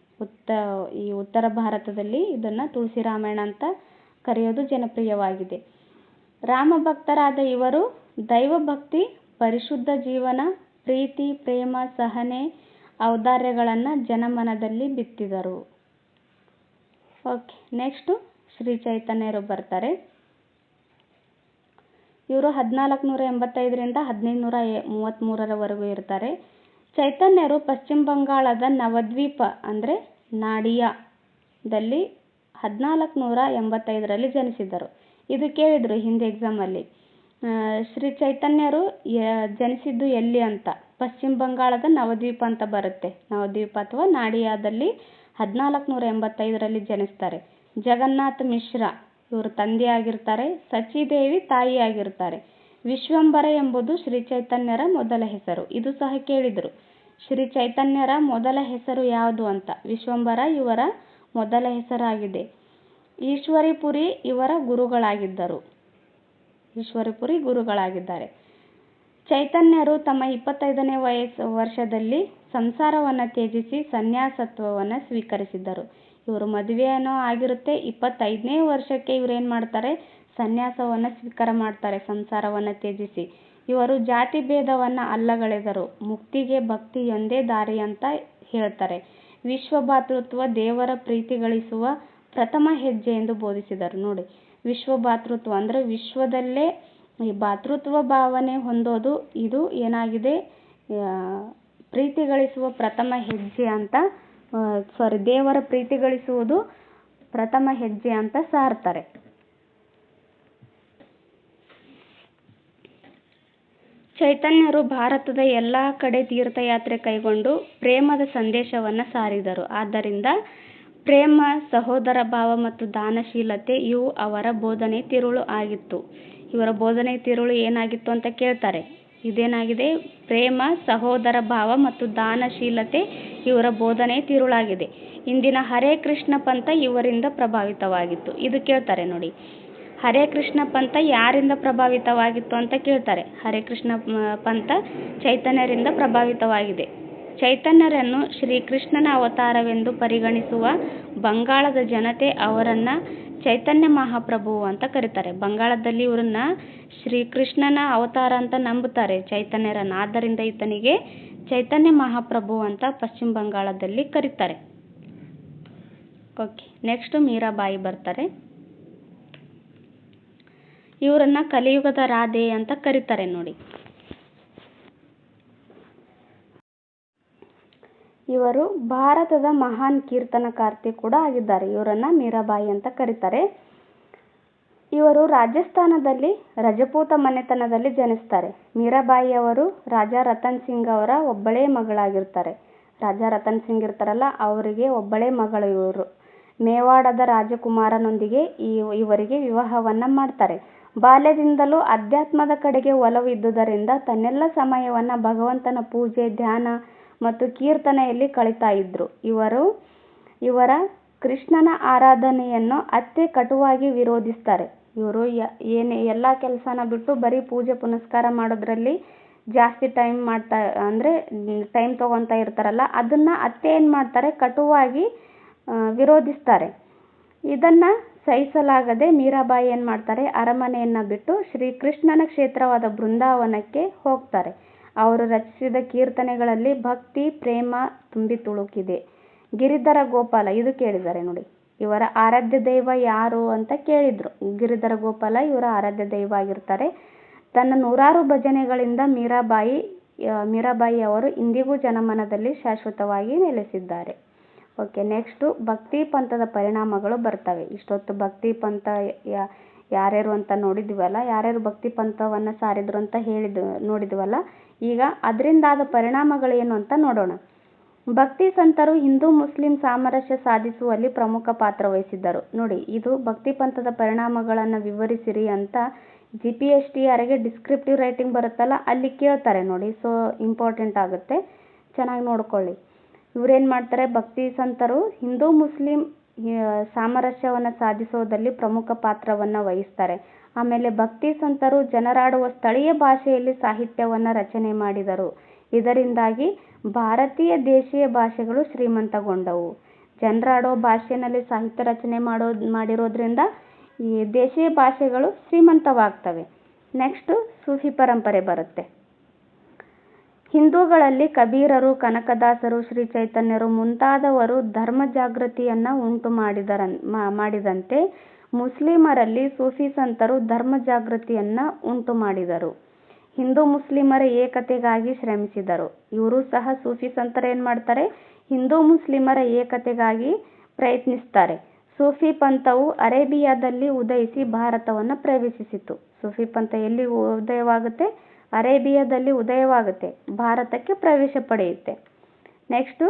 ಈ ಉತ್ತರ ಭಾರತದಲ್ಲಿ ಇದನ್ನು ತುಳಸಿ ರಾಮಾಯಣ ಅಂತ ಕರೆಯೋದು ಜನಪ್ರಿಯವಾಗಿದೆ. ರಾಮಭಕ್ತರಾದ ಇವರು ದೈವಭಕ್ತಿ, ಪರಿಶುದ್ಧ ಜೀವನ, ಪ್ರೀತಿ, ಪ್ರೇಮ, ಸಹನೆ, ಔದಾರ್ಯಗಳನ್ನು ಜನಮನದಲ್ಲಿ ಬಿತ್ತಿದರು. ಓಕೆ, ನೆಕ್ಸ್ಟು ಶ್ರೀ ಚೈತನ್ಯರು ಬರ್ತಾರೆ. ಇವರು 1485ರಿಂದ 1533ರವರೆಗೂ ಇರ್ತಾರೆ. ಚೈತನ್ಯರು ಪಶ್ಚಿಮ ಬಂಗಾಳದ ನವದ್ವೀಪ ಅಂದರೆ ನಾಡಿಯಾದಲ್ಲಿ 1485ರಲ್ಲಿ ಜನಿಸಿದರು. ಇದು ಕೇಳಿದರು ಹಿಂದೆ ಎಕ್ಸಾಮಲ್ಲಿ. ಶ್ರೀ ಚೈತನ್ಯರು ಜನಿಸಿದ್ದು ಎಲ್ಲಿ ಅಂತ. ಪಶ್ಚಿಮ ಬಂಗಾಳದ ನವದ್ವೀಪ ಅಂತ ಬರುತ್ತೆ. ನವದ್ವೀಪ ಅಥವಾ ನಾಡಿಯಾದಲ್ಲಿ 1485ರಲ್ಲಿ ಜನಿಸ್ತಾರೆ. ಜಗನ್ನಾಥ ಮಿಶ್ರಾ ಇವರು ತಂದೆಯಾಗಿರ್ತಾರೆ. ಸಚಿದೇವಿ ತಾಯಿಯಾಗಿರ್ತಾರೆ. ವಿಶ್ವಂಬರ ಎಂಬುದು ಶ್ರೀ ಚೈತನ್ಯರ ಮೊದಲ ಹೆಸರು. ಇದು ಸಹ ಕೇಳಿದರು, ಶ್ರೀ ಚೈತನ್ಯರ ಮೊದಲ ಹೆಸರು ಯಾವುದು ಅಂತ. ವಿಶ್ವಂಬರ ಇವರ ಮೊದಲ ಹೆಸರಾಗಿದೆ. ಈಶ್ವರಿಪುರಿ ಇವರ ಗುರುಗಳಾಗಿದ್ದರು. ಈಶ್ವರಿಪುರಿ ಗುರುಗಳಾಗಿದ್ದಾರೆ. ಚೈತನ್ಯರು ತಮ್ಮ 25ನೇ ವರ್ಷದಲ್ಲಿ ಸಂಸಾರವನ್ನು ತ್ಯಜಿಸಿ ಸನ್ಯಾಸತ್ವವನ್ನು ಸ್ವೀಕರಿಸಿದ್ದರು. ಇವರು ಮದುವೆಯೇನೋ ಆಗಿರುತ್ತೆ, 25ನೇ ವರ್ಷಕ್ಕೆ ಇವರೇನು ಮಾಡ್ತಾರೆ, ಸನ್ಯಾಸವನ್ನು ಸ್ವೀಕಾರ ಮಾಡ್ತಾರೆ ಸಂಸಾರವನ್ನು ತ್ಯಜಿಸಿ. ಇವರು ಜಾತಿ ಭೇದವನ್ನು ಅಲ್ಲಗಳೆದರು. ಮುಕ್ತಿಗೆ ಭಕ್ತಿಯೊಂದೇ ದಾರಿ ಅಂತ ಹೇಳ್ತಾರೆ. ವಿಶ್ವಭಾತೃತ್ವ ದೇವರ ಪ್ರೀತಿ ಗಳಿಸುವ ಪ್ರಥಮ ಹೆಜ್ಜೆ ಎಂದು ಬೋಧಿಸಿದರು. ನೋಡಿ, ವಿಶ್ವಭಾತೃತ್ವ ಅಂದರೆ ವಿಶ್ವದಲ್ಲೇ ಈ ಭಾತೃತ್ವ ಭಾವನೆ ಹೊಂದೋದು, ಇದು ಏನಾಗಿದೆ, ಪ್ರೀತಿ ಗಳಿಸುವ ಪ್ರಥಮ ಹೆಜ್ಜೆ ಅಂತ. ದೇವರ ಪ್ರೀತಿ ಗಳಿಸುವುದು ಪ್ರಥಮ ಹೆಜ್ಜೆ ಅಂತ ಸಾರ್ತಾರೆ. ಚೈತನ್ಯರು ಭಾರತದ ಎಲ್ಲ ಕಡೆ ತೀರ್ಥಯಾತ್ರೆ ಕೈಗೊಂಡು ಪ್ರೇಮದ ಸಂದೇಶವನ್ನು ಸಾರಿದರು. ಆದ್ದರಿಂದ ಪ್ರೇಮ, ಸಹೋದರ ಭಾವ ಮತ್ತು ದಾನಶೀಲತೆ ಇವು ಅವರ ಬೋಧನೆ ತಿರುಳು ಆಗಿತ್ತು. ಇವರ ಬೋಧನೆ ತಿರುಳು ಏನಾಗಿತ್ತು ಅಂತ ಕೇಳ್ತಾರೆ. ಇದೇನಾಗಿದೆ? ಪ್ರೇಮ, ಸಹೋದರ ಭಾವ ಮತ್ತು ದಾನಶೀಲತೆ ಇವರ ಬೋಧನೆ ತಿರುಳಾಗಿದೆ. ಇಂದಿನ ಹರೇ ಕೃಷ್ಣ ಪಂಥ ಇವರಿಂದ ಪ್ರಭಾವಿತವಾಗಿತ್ತು. ಇದು ಕೇಳ್ತಾರೆ ನೋಡಿ. ಹರೇ ಕೃಷ್ಣ ಪಂಥ ಯಾರಿಂದ ಪ್ರಭಾವಿತವಾಗಿತ್ತು ಅಂತ ಕೇಳ್ತಾರೆ. ಹರೇ ಕೃಷ್ಣ ಪಂಥ ಚೈತನ್ಯರಿಂದ ಪ್ರಭಾವಿತವಾಗಿದೆ. ಚೈತನ್ಯರನ್ನು ಶ್ರೀಕೃಷ್ಣನ ಅವತಾರವೆಂದು ಪರಿಗಣಿಸುವ ಬಂಗಾಳದ ಜನತೆ ಅವರನ್ನ ಚೈತನ್ಯ ಮಹಾಪ್ರಭು ಅಂತ ಕರೀತಾರೆ. ಬಂಗಾಳದಲ್ಲಿ ಇವರನ್ನ ಶ್ರೀಕೃಷ್ಣನ ಅವತಾರ ಅಂತ ನಂಬುತ್ತಾರೆ ಚೈತನ್ಯರನ್ನು. ಆದ್ದರಿಂದ ಈತನಿಗೆ ಚೈತನ್ಯ ಮಹಾಪ್ರಭು ಅಂತ ಪಶ್ಚಿಮ ಬಂಗಾಳದಲ್ಲಿ ಕರೀತಾರೆ. ಓಕೆ, ನೆಕ್ಸ್ಟ್ ಮೀರಾಬಾಯಿ ಬರ್ತಾರೆ. ಇವರನ್ನ ಕಲಿಯುಗದ ರಾಧೆ ಅಂತ ಕರೀತಾರೆ ನೋಡಿ. ಇವರು ಭಾರತದ ಮಹಾನ್ ಕೀರ್ತನಕಾರ್ತಿ ಕೂಡ ಆಗಿದ್ದಾರೆ. ಇವರನ್ನ ಮೀರಾಬಾಯಿ ಅಂತ ಕರೀತಾರೆ. ಇವರು ರಾಜಸ್ಥಾನದಲ್ಲಿ ರಜಪೂತ ಮನೆತನದಲ್ಲಿ ಜನಿಸ್ತಾರೆ. ಮೀರಾಬಾಯಿ ಅವರು ರಾಜಾ ರತನ್ ಸಿಂಗ್ ಅವರ ಒಬ್ಬಳೇ ಮಗಳಾಗಿರ್ತಾರೆ. ರಾಜಾ ರತನ್ ಸಿಂಗ್ ಇರ್ತಾರಲ್ಲ, ಅವರಿಗೆ ಒಬ್ಬಳೇ ಮಗಳು ಇವರು. ಮೇವಾಡದ ರಾಜಕುಮಾರನೊಂದಿಗೆ ಇವರಿಗೆ ವಿವಾಹವನ್ನ ಮಾಡ್ತಾರೆ. ಬಾಲ್ಯದಿಂದಲೂ ಅಧ್ಯಾತ್ಮದ ಕಡೆಗೆ ಒಲವು ಇದ್ದುದರಿಂದ ತನ್ನೆಲ್ಲ ಸಮಯವನ್ನ ಭಗವಂತನ ಪೂಜೆ, ಧ್ಯಾನ ಮತ್ತು ಕೀರ್ತನೆಯಲ್ಲಿ ಕಳೀತಾ ಇದ್ರು. ಇವರ ಕೃಷ್ಣನ ಆರಾಧನೆಯನ್ನು ಅತ್ತೆ ಕಟುವಾಗಿ ವಿರೋಧಿಸ್ತಾರೆ. ಇವರು ಎಲ್ಲ ಕೆಲಸನ ಬಿಟ್ಟು ಬರೀ ಪೂಜೆ ಪುನಸ್ಕಾರ ಮಾಡೋದ್ರಲ್ಲಿ ಜಾಸ್ತಿ ಟೈಮ್ ತಗೊತಾ ಇರ್ತಾರಲ್ಲ, ಅದನ್ನ ಅತ್ತೆ ಏನು ಮಾಡ್ತಾರೆ? ಕಟುವಾಗಿ ವಿರೋಧಿಸ್ತಾರೆ. ಇದನ್ನ ಸಹಿಸಲಾಗದೆ ಮೀರಾಬಾಯಿ ಏನು ಮಾಡ್ತಾರೆ? ಅರಮನೆಯನ್ನ ಬಿಟ್ಟು ಶ್ರೀಕೃಷ್ಣನ ಕ್ಷೇತ್ರವಾದ ಬೃಂದಾವನಕ್ಕೆ ಹೋಗ್ತಾರೆ. ಅವರು ರಚಿಸಿದ ಕೀರ್ತನೆಗಳಲ್ಲಿ ಭಕ್ತಿ, ಪ್ರೇಮ ತುಂಬಿ ತುಳುಕಿದೆ. ಗಿರಿಧರ ಗೋಪಾಲ, ಇದು ಕೇಳಿದ್ದಾರೆ ನೋಡಿ. ಇವರ ಆರಾಧ್ಯ ದೈವ ಯಾರು ಅಂತ ಕೇಳಿದ್ರು. ಗಿರಿಧರ ಗೋಪಾಲ ಇವರ ಆರಾಧ್ಯ ದೈವ ಆಗಿರ್ತಾರೆ. ತನ್ನ 100 ಭಜನೆಗಳಿಂದ ಮೀರಾಬಾಯಿ ಅವರು ಇಂದಿಗೂ ಜನಮನದಲ್ಲಿ ಶಾಶ್ವತವಾಗಿ ನೆಲೆಸಿದ್ದಾರೆ. ಓಕೆ, ನೆಕ್ಸ್ಟು ಭಕ್ತಿ ಪಂಥದ ಪರಿಣಾಮಗಳು ಬರ್ತವೆ. ಇಷ್ಟೊತ್ತು ಭಕ್ತಿ ಪಂಥ ಯಾರ್ಯಾರು ಅಂತ ನೋಡಿದ್ವಲ್ಲ, ಯಾರ್ಯಾರು ಭಕ್ತಿ ಪಂಥವನ್ನು ಸಾರಿದ್ರು ಅಂತ ನೋಡಿದ್ವಲ್ಲ. ಈಗ ಅದರಿಂದಾದ ಪರಿಣಾಮಗಳೇನು ಅಂತ ನೋಡೋಣ. ಭಕ್ತಿ ಸಂತರು ಹಿಂದೂ ಮುಸ್ಲಿಂ ಸಾಮರಸ್ಯ ಸಾಧಿಸುವಲ್ಲಿ ಪ್ರಮುಖ ಪಾತ್ರ ವಹಿಸಿದ್ದರು. ನೋಡಿ, ಇದು ಭಕ್ತಿ ಪಂಥದ ಪರಿಣಾಮಗಳನ್ನು ವಿವರಿಸಿರಿ ಅಂತ GPSTRಗೆ ಡಿಸ್ಕ್ರಿಪ್ಟಿವ್ ರೈಟಿಂಗ್ ಬರುತ್ತಲ್ಲ, ಅಲ್ಲಿ ಕೇಳ್ತಾರೆ ನೋಡಿ. ಸೊ ಇಂಪಾರ್ಟೆಂಟ್ ಆಗುತ್ತೆ, ಚೆನ್ನಾಗಿ ನೋಡ್ಕೊಳ್ಳಿ. ಇವರೇನು ಮಾಡ್ತಾರೆ? ಭಕ್ತಿ ಸಂತರು ಹಿಂದೂ ಮುಸ್ಲಿಂ ಸಾಮರಸ್ಯವನ್ನು ಸಾಧಿಸೋದಲ್ಲಿ ಪ್ರಮುಖ ಪಾತ್ರವನ್ನು ವಹಿಸ್ತಾರೆ. ಆಮೇಲೆ ಭಕ್ತಿ ಸಂತರು ಜನರಾಡುವ ಸ್ಥಳೀಯ ಭಾಷೆಯಲ್ಲಿ ಸಾಹಿತ್ಯವನ್ನು ರಚನೆ ಮಾಡಿದರು. ಇದರಿಂದಾಗಿ ಭಾರತೀಯ ದೇಶೀಯ ಭಾಷೆಗಳು ಶ್ರೀಮಂತಗೊಂಡವು. ಜನರಾಡೋ ಭಾಷೆಯಲ್ಲಿ ಸಾಹಿತ್ಯ ರಚನೆ ಮಾಡಿರೋದ್ರಿಂದ ಈ ದೇಶೀಯ ಭಾಷೆಗಳು ಶ್ರೀಮಂತವಾಗ್ತವೆ. ನೆಕ್ಸ್ಟ್ ಸೂಫಿ ಪರಂಪರೆ ಬರುತ್ತೆ. ಹಿಂದೂಗಳಲ್ಲಿ ಕಬೀರರು, ಕನಕದಾಸರು, ಶ್ರೀ ಚೈತನ್ಯರು ಮುಂತಾದವರು ಧರ್ಮ ಜಾಗೃತಿಯನ್ನು ಉಂಟು ಮಾಡಿದಂತೆ ಮುಸ್ಲಿಮರಲ್ಲಿ ಸೂಫಿ ಸಂತರು ಧರ್ಮ ಜಾಗೃತಿಯನ್ನು ಉಂಟು ಮಾಡಿದರು. ಹಿಂದೂ ಮುಸ್ಲಿಮರ ಏಕತೆಗಾಗಿ ಶ್ರಮಿಸಿದರು. ಇವರು ಸಹ ಸೂಫಿ ಸಂತರು ಏನು ಮಾಡ್ತಾರೆ? ಹಿಂದೂ ಮುಸ್ಲಿಮರ ಏಕತೆಗಾಗಿ ಪ್ರಯತ್ನಿಸ್ತಾರೆ. ಸೂಫಿ ಪಂಥವು ಅರೇಬಿಯಾದಲ್ಲಿ ಉದಯಿಸಿ ಭಾರತವನ್ನು ಪ್ರವೇಶಿಸಿತು. ಸೂಫಿ ಪಂಥ ಎಲ್ಲಿ ಉದಯವಾಗುತ್ತೆ? ಅರೇಬಿಯಾದಲ್ಲಿ ಉದಯವಾಗುತ್ತೆ, ಭಾರತಕ್ಕೆ ಪ್ರವೇಶ ಪಡೆಯುತ್ತೆ. ನೆಕ್ಸ್ಟು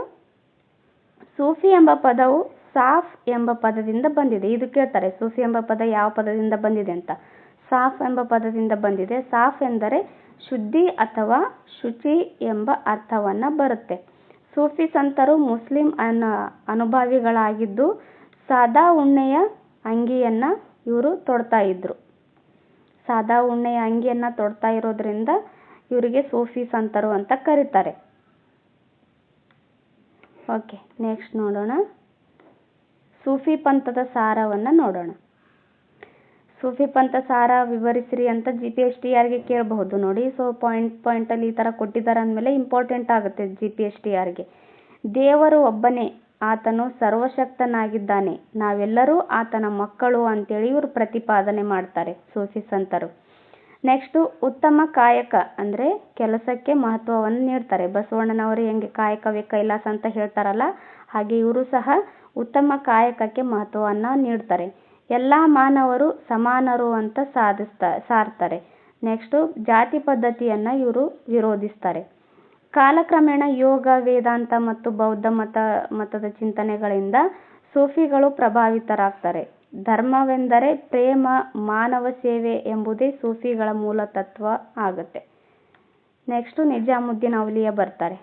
ಸೂಫಿ ಎಂಬ ಪದವು ಸಾಫ್ ಎಂಬ ಪದದಿಂದ ಬಂದಿದೆ. ಇದು ಕೇಳ್ತಾರೆ, ಸೂಫಿ ಎಂಬ ಪದ ಯಾವ ಪದದಿಂದ ಬಂದಿದೆ ಅಂತ. ಸಾಫ್ ಎಂಬ ಪದದಿಂದ ಬಂದಿದೆ. ಸಾಫ್ ಎಂದರೆ ಶುದ್ಧಿ ಅಥವಾ ಶುಚಿ ಎಂಬ ಅರ್ಥವನ್ನು ಬರುತ್ತೆ. ಸೂಫಿ ಸಂತರು ಮುಸ್ಲಿಂ ಅನುಭಾವಿಗಳಾಗಿದ್ದು ಸಾದಾ ಉಣ್ಣೆಯ ಅಂಗಿಯನ್ನು ಇವರು ತೊಡ್ತಾ ಇದ್ರು. ಸಾದಾ ಉಣ್ಣೆಯ ಅಂಗಿಯನ್ನು ತೊಡ್ತಾ ಇರೋದ್ರಿಂದ ಇವರಿಗೆ ಸೂಫಿ ಸಂತರು ಅಂತ ಕರೀತಾರೆ. ಓಕೆ, ನೆಕ್ಸ್ಟ್ ನೋಡೋಣ. ಸೂಫಿ ಪಂಥದ ಸಾರವನ್ನು ನೋಡೋಣ. ಸೂಫಿ ಪಂಥ ಸಾರ ವಿವರಿಸಿರಿ ಅಂತ GPSTRಗೆ ಕೇಳಬಹುದು ನೋಡಿ. ಸೊ ಪಾಯಿಂಟಲ್ಲಿ ಈ ಥರ ಕೊಟ್ಟಿದ್ದಾರೆ ಅಂದಮೇಲೆ ಇಂಪಾರ್ಟೆಂಟ್ ಆಗುತ್ತೆ GPSTRಗೆ. ದೇವರು ಒಬ್ಬನೇ, ಆತನು ಸರ್ವಶಕ್ತನಾಗಿದ್ದಾನೆ, ನಾವೆಲ್ಲರೂ ಆತನ ಮಕ್ಕಳು ಅಂತೇಳಿ ಇವರು ಪ್ರತಿಪಾದನೆ ಮಾಡ್ತಾರೆ ಸೂಫಿ ಸಂತರು. ನೆಕ್ಸ್ಟು ಉತ್ತಮ ಕಾಯಕ ಅಂದರೆ ಕೆಲಸಕ್ಕೆ ಮಹತ್ವವನ್ನು ನೀಡ್ತಾರೆ. ಬಸವಣ್ಣನವರು ಹೆಂಗೆ ಕಾಯಕವೇ ಕೈಲಾಸ ಅಂತ ಹೇಳ್ತಾರಲ್ಲ, ಹಾಗೆ ಇವರು ಸಹ ಉತ್ತಮ ಕಾಯಕಕ್ಕೆ ಮಹತ್ವವನ್ನು ನೀಡ್ತಾರೆ. ಎಲ್ಲ ಮಾನವರು ಸಮಾನರು ಅಂತ ಸಾರ್ತಾರೆ. ನೆಕ್ಸ್ಟು ಜಾತಿ ಪದ್ಧತಿಯನ್ನು ಇವರು ವಿರೋಧಿಸ್ತಾರೆ. ಕಾಲಕ್ರಮೇಣ ಯೋಗ, ವೇದಾಂತ ಮತ್ತು ಬೌದ್ಧ ಮತದ ಚಿಂತನೆಗಳಿಂದ ಸೂಫಿಗಳು ಪ್ರಭಾವಿತರಾಗ್ತಾರೆ. ಧರ್ಮವೆಂದರೆ ಪ್ರೇಮ, ಮಾನವ ಸೇವೆ ಎಂಬುದೇ ಸೂಫಿಗಳ ಮೂಲ ತತ್ವ ಆಗುತ್ತೆ. ನೆಕ್ಸ್ಟು ನಿಜಾಮುದ್ದೀನ್ ಔಲಿಯಾ ಬರ್ತಾರೆ.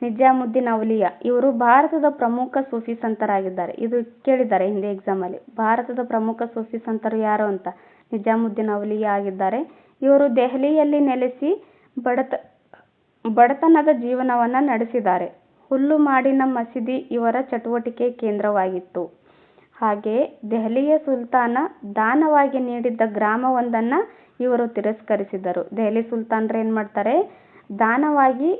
ನಿಜಾಮುದ್ದೀನ್ ಔಲಿಯಾ ಇವರು ಭಾರತದ ಪ್ರಮುಖ ಸೂಫಿ ಸಂತರಾಗಿದ್ದಾರೆ. ಇದು ಕೇಳಿದ್ದಾರೆ ಹಿಂದೆ ಎಕ್ಸಾಮಲ್ಲಿ. ಭಾರತದ ಪ್ರಮುಖ ಸೂಫಿ ಸಂತರು ಯಾರು ಅಂತ. ನಿಜಾಮುದ್ದೀನ್ ಔಲಿಯಾ ಆಗಿದ್ದಾರೆ. ಇವರು ದೆಹಲಿಯಲ್ಲಿ ನೆಲೆಸಿ ಬಡತನದ ಜೀವನವನ್ನು ನಡೆಸಿದ್ದಾರೆ. ಹುಲ್ಲು ಮಾಡಿನ ಮಸೀದಿ ಇವರ ಚಟುವಟಿಕೆ ಕೇಂದ್ರವಾಗಿತ್ತು. ಹಾಗೆಯೇ ದೆಹಲಿಯ ಸುಲ್ತಾನ ದಾನವಾಗಿ ನೀಡಿದ್ದ ಗ್ರಾಮವೊಂದನ್ನು ಇವರು ತಿರಸ್ಕರಿಸಿದರು. ದೆಹಲಿ ಸುಲ್ತಾನರು ಏನು ಮಾಡ್ತಾರೆ, ದಾನವಾಗಿ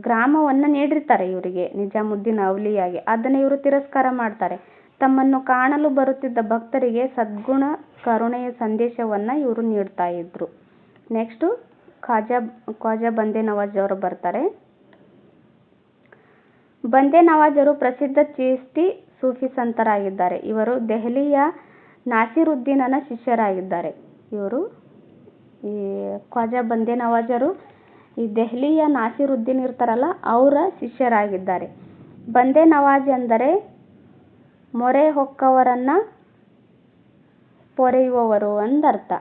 ಗ್ರಾಮವನ್ನು ನೀಡಿರ್ತಾರೆ ಇವರಿಗೆ, ನಿಜಾಮುದ್ದೀನ್ ಔಲಿಯಾಗೆ. ಅದನ್ನು ಇವರು ತಿರಸ್ಕಾರ ಮಾಡ್ತಾರೆ. ತಮ್ಮನ್ನು ಕಾಣಲು ಬರುತ್ತಿದ್ದ ಭಕ್ತರಿಗೆ ಸದ್ಗುಣ ಕರುಣೆಯ ಸಂದೇಶವನ್ನು ಇವರು ನೀಡ್ತಾ ಇದ್ರು. ನೆಕ್ಸ್ಟು ಖ್ವಾಜಾ ಬಂದೇ ನವಾಜ್ ಅವರು ಬರ್ತಾರೆ. ಬಂದೇ ನವಾಜರು ಪ್ರಸಿದ್ಧ ಚಿಶ್ತಿ ಸೂಫಿ ಸಂತರಾಗಿದ್ದಾರೆ. ಇವರು ದೆಹಲಿಯ ನಾಸಿರುದ್ದೀನನ ಶಿಷ್ಯರಾಗಿದ್ದಾರೆ. ಇವರು ಈ ಖ್ವಾಜಾ ಬಂದೇ ನವಾಜರು ಈ ದೆಹಲಿಯ ನಾಸಿರುದ್ದೀನ್ ಇರ್ತಾರಲ್ಲ ಅವರ ಶಿಷ್ಯರಾಗಿದ್ದಾರೆ. ಬಂದೇ ನವಾಜ್ ಅಂದರೆ ಮೊರೆ ಹೊಕ್ಕವರನ್ನು ಪೊರೆಯುವವರು ಅಂದರ್ಥ.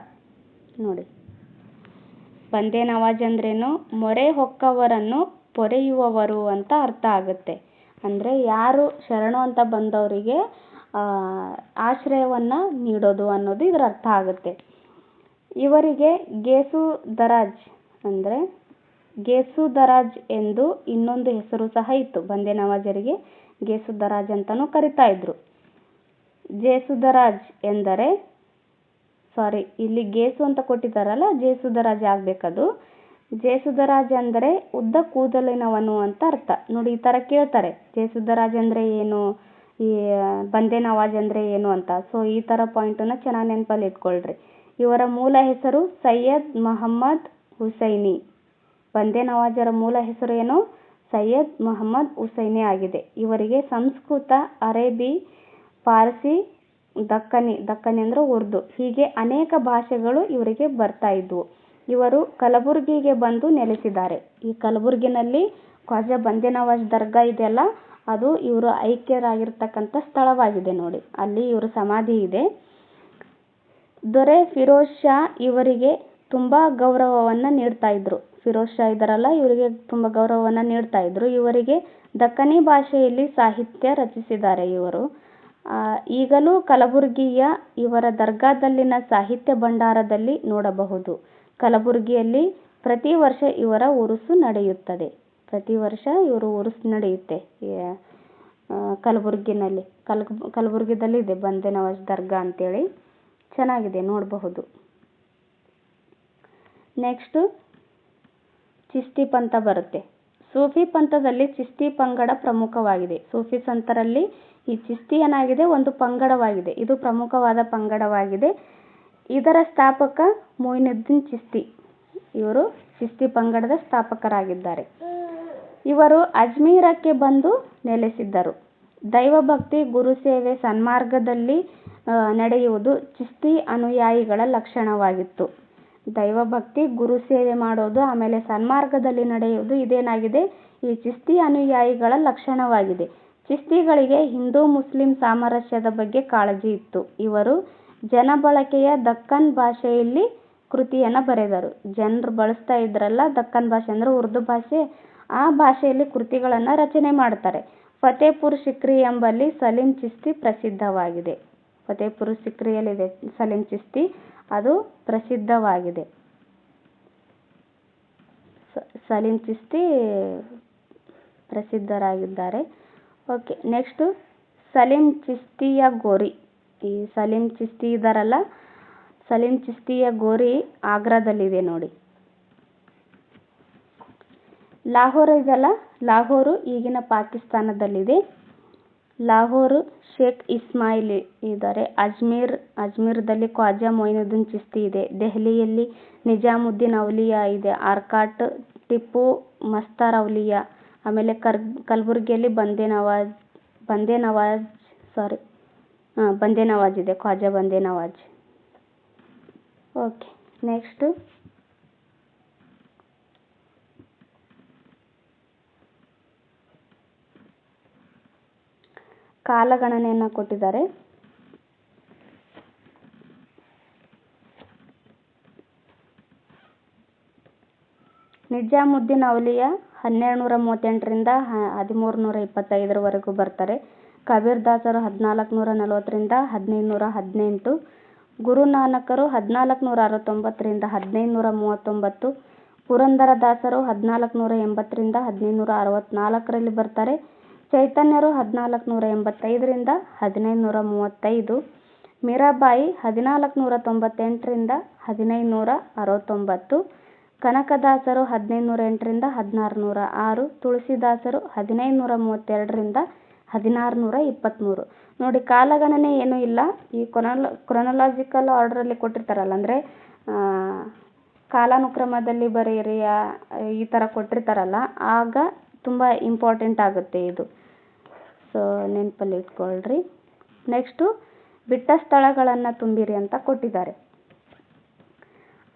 ನೋಡಿ, ಬಂದೇ ನವಾಜ್ ಅಂದ್ರೇನು, ಮೊರೆ ಹೊಕ್ಕವರನ್ನು ಪೊರೆಯುವವರು ಅಂತ ಅರ್ಥ ಆಗುತ್ತೆ. ಅಂದರೆ ಯಾರು ಶರಣು ಅಂತ ಬಂದವರಿಗೆ ಆಶ್ರಯವನ್ನು ನೀಡೋದು ಅನ್ನೋದು ಇದರ ಅರ್ಥ ಆಗುತ್ತೆ. ಇವರಿಗೆ ಗೇಸು ದರಾಜ್ ಎಂದು ಇನ್ನೊಂದು ಹೆಸರು ಸಹ ಇತ್ತು. ಬಂದೇ ನವಾಜರಿಗೆ ಗೇಸು ದರಾಜ್ ಅಂತಲೂ ಕರಿತಾ ಇದ್ರು. ಜೇಸುದರಾಜ್ ಎಂದರೆ ಇಲ್ಲಿ ಗೇಸು ಅಂತ ಕೊಟ್ಟಿದ್ದಾರಲ್ಲ, ಜೇಸುದರಾಜ್ ಆಗಬೇಕದು. ಜೇಸುದರಾಜ್ ಅಂದರೆ ಉದ್ದ ಕೂದಲಿನವನು ಅಂತ ಅರ್ಥ. ನೋಡಿ, ಈ ಥರ ಕೇಳ್ತಾರೆ, ಜೇಸುದರಾಜ್ ಅಂದರೆ ಏನು, ಈ ಬಂದೇ ನವಾಜ್ ಅಂದರೆ ಏನು ಅಂತ. ಸೊ ಈ ಥರ ಪಾಯಿಂಟನ್ನು ಚೆನ್ನಾಗಿ ನೆನಪಲ್ಲಿ ಇಟ್ಕೊಳ್ರಿ. ಇವರ ಮೂಲ ಹೆಸರು ಸೈಯದ್ ಮೊಹಮ್ಮದ್ ಹುಸೈನಿ. ಬಂದೇ ನವಾಜರ ಮೂಲ ಹೆಸರು ಏನು, ಸೈಯದ್ ಮೊಹಮ್ಮದ್ ಹುಸೈನಿ ಆಗಿದೆ. ಇವರಿಗೆ ಸಂಸ್ಕೃತ, ಅರೇಬಿ, ಪಾರ್ಸಿ, ದಕ್ಕನಿ ಅಂದರೆ ಉರ್ದು, ಹೀಗೆ ಅನೇಕ ಭಾಷೆಗಳು ಇವರಿಗೆ ಬರ್ತಾ ಇದ್ವು. ಇವರು ಕಲಬುರ್ಗಿಗೆ ಬಂದು ನೆಲೆಸಿದ್ದಾರೆ. ಈ ಕಲಬುರ್ಗಿನಲ್ಲಿ ಖ್ವಾಜಾ ಬಂದೇ ನವಾಜ್ ದರ್ಗಾ ಇದೆಯಲ್ಲ, ಅದು ಇವರು ಐಕ್ಯರಾಗಿರ್ತಕ್ಕಂಥ ಸ್ಥಳವಾಗಿದೆ. ನೋಡಿ, ಅಲ್ಲಿ ಇವರು ಸಮಾಧಿ ಇದೆ. ದೊರೆ ಫಿರೋಜ್ ಶಾ ಇವರಿಗೆ ತುಂಬ ಗೌರವವನ್ನು ನೀಡ್ತಾ ಇದ್ರು. ಫಿರೋಜ್ ಶಾ ಇದ್ದಾರಲ್ಲ, ಇವರಿಗೆ ತುಂಬ ಗೌರವವನ್ನು ನೀಡ್ತಾ ಇದ್ರು. ಇವರಿಗೆ ದಕ್ಕನಿ ಭಾಷೆಯಲ್ಲಿ ಸಾಹಿತ್ಯ ರಚಿಸಿದ್ದಾರೆ ಇವರು. ಈಗಲೂ ಕಲಬುರ್ಗಿಯ ಇವರ ದರ್ಗಾದಲ್ಲಿನ ಸಾಹಿತ್ಯ ಭಂಡಾರದಲ್ಲಿ ನೋಡಬಹುದು. ಕಲಬುರ್ಗಿಯಲ್ಲಿ ಪ್ರತಿ ವರ್ಷ ಇವರ ಉರುಸು ನಡೆಯುತ್ತದೆ. ಪ್ರತಿ ವರ್ಷ ಇವರು ಉರುಸು ನಡೆಯುತ್ತೆ ಕಲಬುರ್ಗಿನಲ್ಲಿ. ಕಲಬುರ್ಗಿದಲ್ಲಿ ಇದೆ ಬಂದೇ ನವಾಜ್ ದರ್ಗಾ ಅಂತೇಳಿ, ಚೆನ್ನಾಗಿದೆ, ನೋಡಬಹುದು. ನೆಕ್ಸ್ಟು ಚಿಶ್ತಿ ಪಂಥ ಬರುತ್ತೆ. ಸೂಫಿ ಪಂಥದಲ್ಲಿ ಚಿಶ್ತಿ ಪಂಗಡ ಪ್ರಮುಖವಾಗಿದೆ. ಸೂಫಿ ಸಂತರಲ್ಲಿ ಈ ಚಿಶ್ತಿ ಏನಾಗಿದೆ, ಒಂದು ಪಂಗಡವಾಗಿದೆ. ಇದು ಪ್ರಮುಖವಾದ ಪಂಗಡವಾಗಿದೆ. ಇದರ ಸ್ಥಾಪಕ ಮೊಯಿನುದ್ದೀನ್ ಚಿಶ್ತಿ. ಇವರು ಚಿಶ್ತಿ ಪಂಗಡದ ಸ್ಥಾಪಕರಾಗಿದ್ದಾರೆ. ಇವರು ಅಜ್ಮೀರಕ್ಕೆ ಬಂದು ನೆಲೆಸಿದ್ದರು. ದೈವಭಕ್ತಿ, ಗುರುಸೇವೆ, ಸನ್ಮಾರ್ಗದಲ್ಲಿ ನಡೆಯುವುದು ಚಿಶ್ತಿ ಅನುಯಾಯಿಗಳ ಲಕ್ಷಣವಾಗಿತ್ತು. ದೈವಭಕ್ತಿ, ಗುರುಸೇವೆ ಮಾಡೋದು, ಆಮೇಲೆ ಸನ್ಮಾರ್ಗದಲ್ಲಿ ನಡೆಯುವುದು ಇದೇನಾಗಿದೆ, ಈ ಚಿಶ್ತಿ ಅನುಯಾಯಿಗಳ ಲಕ್ಷಣವಾಗಿದೆ. ಚಿಶ್ತಿಗಳಿಗೆ ಹಿಂದೂ ಮುಸ್ಲಿಂ ಸಾಮರಸ್ಯದ ಬಗ್ಗೆ ಕಾಳಜಿ ಇತ್ತು. ಇವರು ಜನಬಳಕೆಯ ದಕ್ಕನ್ ಭಾಷೆಯಲ್ಲಿ ಕೃತಿಯನ್ನು ಬರೆದರು. ಜನರು ಬಳಸ್ತಾ ಇದ್ರಲ್ಲ ದಕ್ಕನ್ ಭಾಷೆ ಅಂದರೆ ಉರ್ದು ಭಾಷೆ, ಆ ಭಾಷೆಯಲ್ಲಿ ಕೃತಿಗಳನ್ನು ರಚನೆ ಮಾಡ್ತಾರೆ. ಫತೇಪುರ್ ಸಿಕ್ರಿ ಎಂಬಲ್ಲಿ ಸಲೀಂ ಚಿಶ್ತಿ ಪ್ರಸಿದ್ಧವಾಗಿದೆ. ಫತೇಪುರ್ ಸಿಕ್ರಿಯಲ್ಲಿದೆ ಸಲೀಂ ಚಿಶ್ತಿ, ಅದು ಪ್ರಸಿದ್ಧವಾಗಿದೆ. ಸಲೀಂ ಚಿಶ್ತಿ ಪ್ರಸಿದ್ಧರಾಗಿದ್ದಾರೆ. ಓಕೆ, ನೆಕ್ಸ್ಟು ಸಲೀಂ ಚಿಶ್ತಿಯ ಗೋರಿ. ಈ ಸಲೀಂ ಚಿಶ್ತಿ ಇದ್ದಾರಲ್ಲ, ಸಲೀಂ ಚಿಶ್ತಿಯ ಗೋರಿ ಆಗ್ರಾದಲ್ಲಿದೆ ನೋಡಿ. ಲಾಹೋರ್ ಇದೆಯಲ್ಲ, ಲಾಹೋರು ಈಗಿನ ಪಾಕಿಸ್ತಾನದಲ್ಲಿದೆ. ಲಾಹೋರು ಶೇಖ್ ಇಸ್ಮಾಯಿಲ್ ಇದ್ದಾರೆ. ಅಜ್ಮೀರ್ದಲ್ಲಿ ಖ್ವಾಜಾ ಮೊಯಿನುದ್ದೀನ್ ಚಿಶ್ತಿ ಇದೆ. ದೆಹಲಿಯಲ್ಲಿ ನಿಜಾಮುದ್ದೀನ್ ಔಲಿಯಾ ಇದೆ. ಆರ್ಕಾಟ್ ಟಿಪ್ಪು ಮಸ್ತಾರ್ ಔಲಿಯಾ, ಆಮೇಲೆ ಕಲಬುರಗಿಯಲ್ಲಿ ಬಂದೇ ನವಾಜ್ ಇದೆ, ಖ್ವಾಜಾ ಬಂದೇ ನವಾಜ್. ಓಕೆ, ನೆಕ್ಸ್ಟು ಕಾಲಗಣನೆಯನ್ನು ಕೊಟ್ಟಿದ್ದಾರೆ. ನಿಜಾಮುದ್ದೀನ್ ಔಲಿಯಾ 1238ರಿಂದ 1325 ಬರ್ತಾರೆ. ಕಬೀರ್ ದಾಸರು 1440ರಿಂದ 1518, ಗುರುನಾನಕರು 1469ರಿಂದ 1539, ಪುರಂದರ ದಾಸರು 1480ರಿಂದ 1564 ಬರ್ತಾರೆ. ಚೈತನ್ಯರು 1485ರಿಂದ 1535, ಮೀರಾಬಾಯಿ 1498ರಿಂದ 1569, ಕನಕದಾಸರು 1508ರಿಂದ 1606, ತುಳಸಿದಾಸರು 1532ರಿಂದ 1623. ನೋಡಿ, ಕಾಲಗಣನೆ ಏನೂ ಇಲ್ಲ. ಈ ಕ್ರೊನಾಲಜಿಕಲ್ ಆರ್ಡ್ರಲ್ಲಿ ಕೊಟ್ಟಿರ್ತಾರಲ್ಲ, ಅಂದರೆ ಕಾಲಾನುಕ್ರಮದಲ್ಲಿ ಬರೆಯಿರಿ ಈ ಥರ ಕೊಟ್ಟಿರ್ತಾರಲ್ಲ, ಆಗ ತುಂಬ ಇಂಪಾರ್ಟೆಂಟ್ ಆಗುತ್ತೆ ಇದು. ಸೊ ನೆನಪಲ್ಲಿ ಇಟ್ಕೊಳ್ರಿ. ನೆಕ್ಸ್ಟು ಬಿಟ್ಟ ಸ್ಥಳಗಳನ್ನು ತುಂಬಿರಿ ಅಂತ ಕೊಟ್ಟಿದ್ದಾರೆ.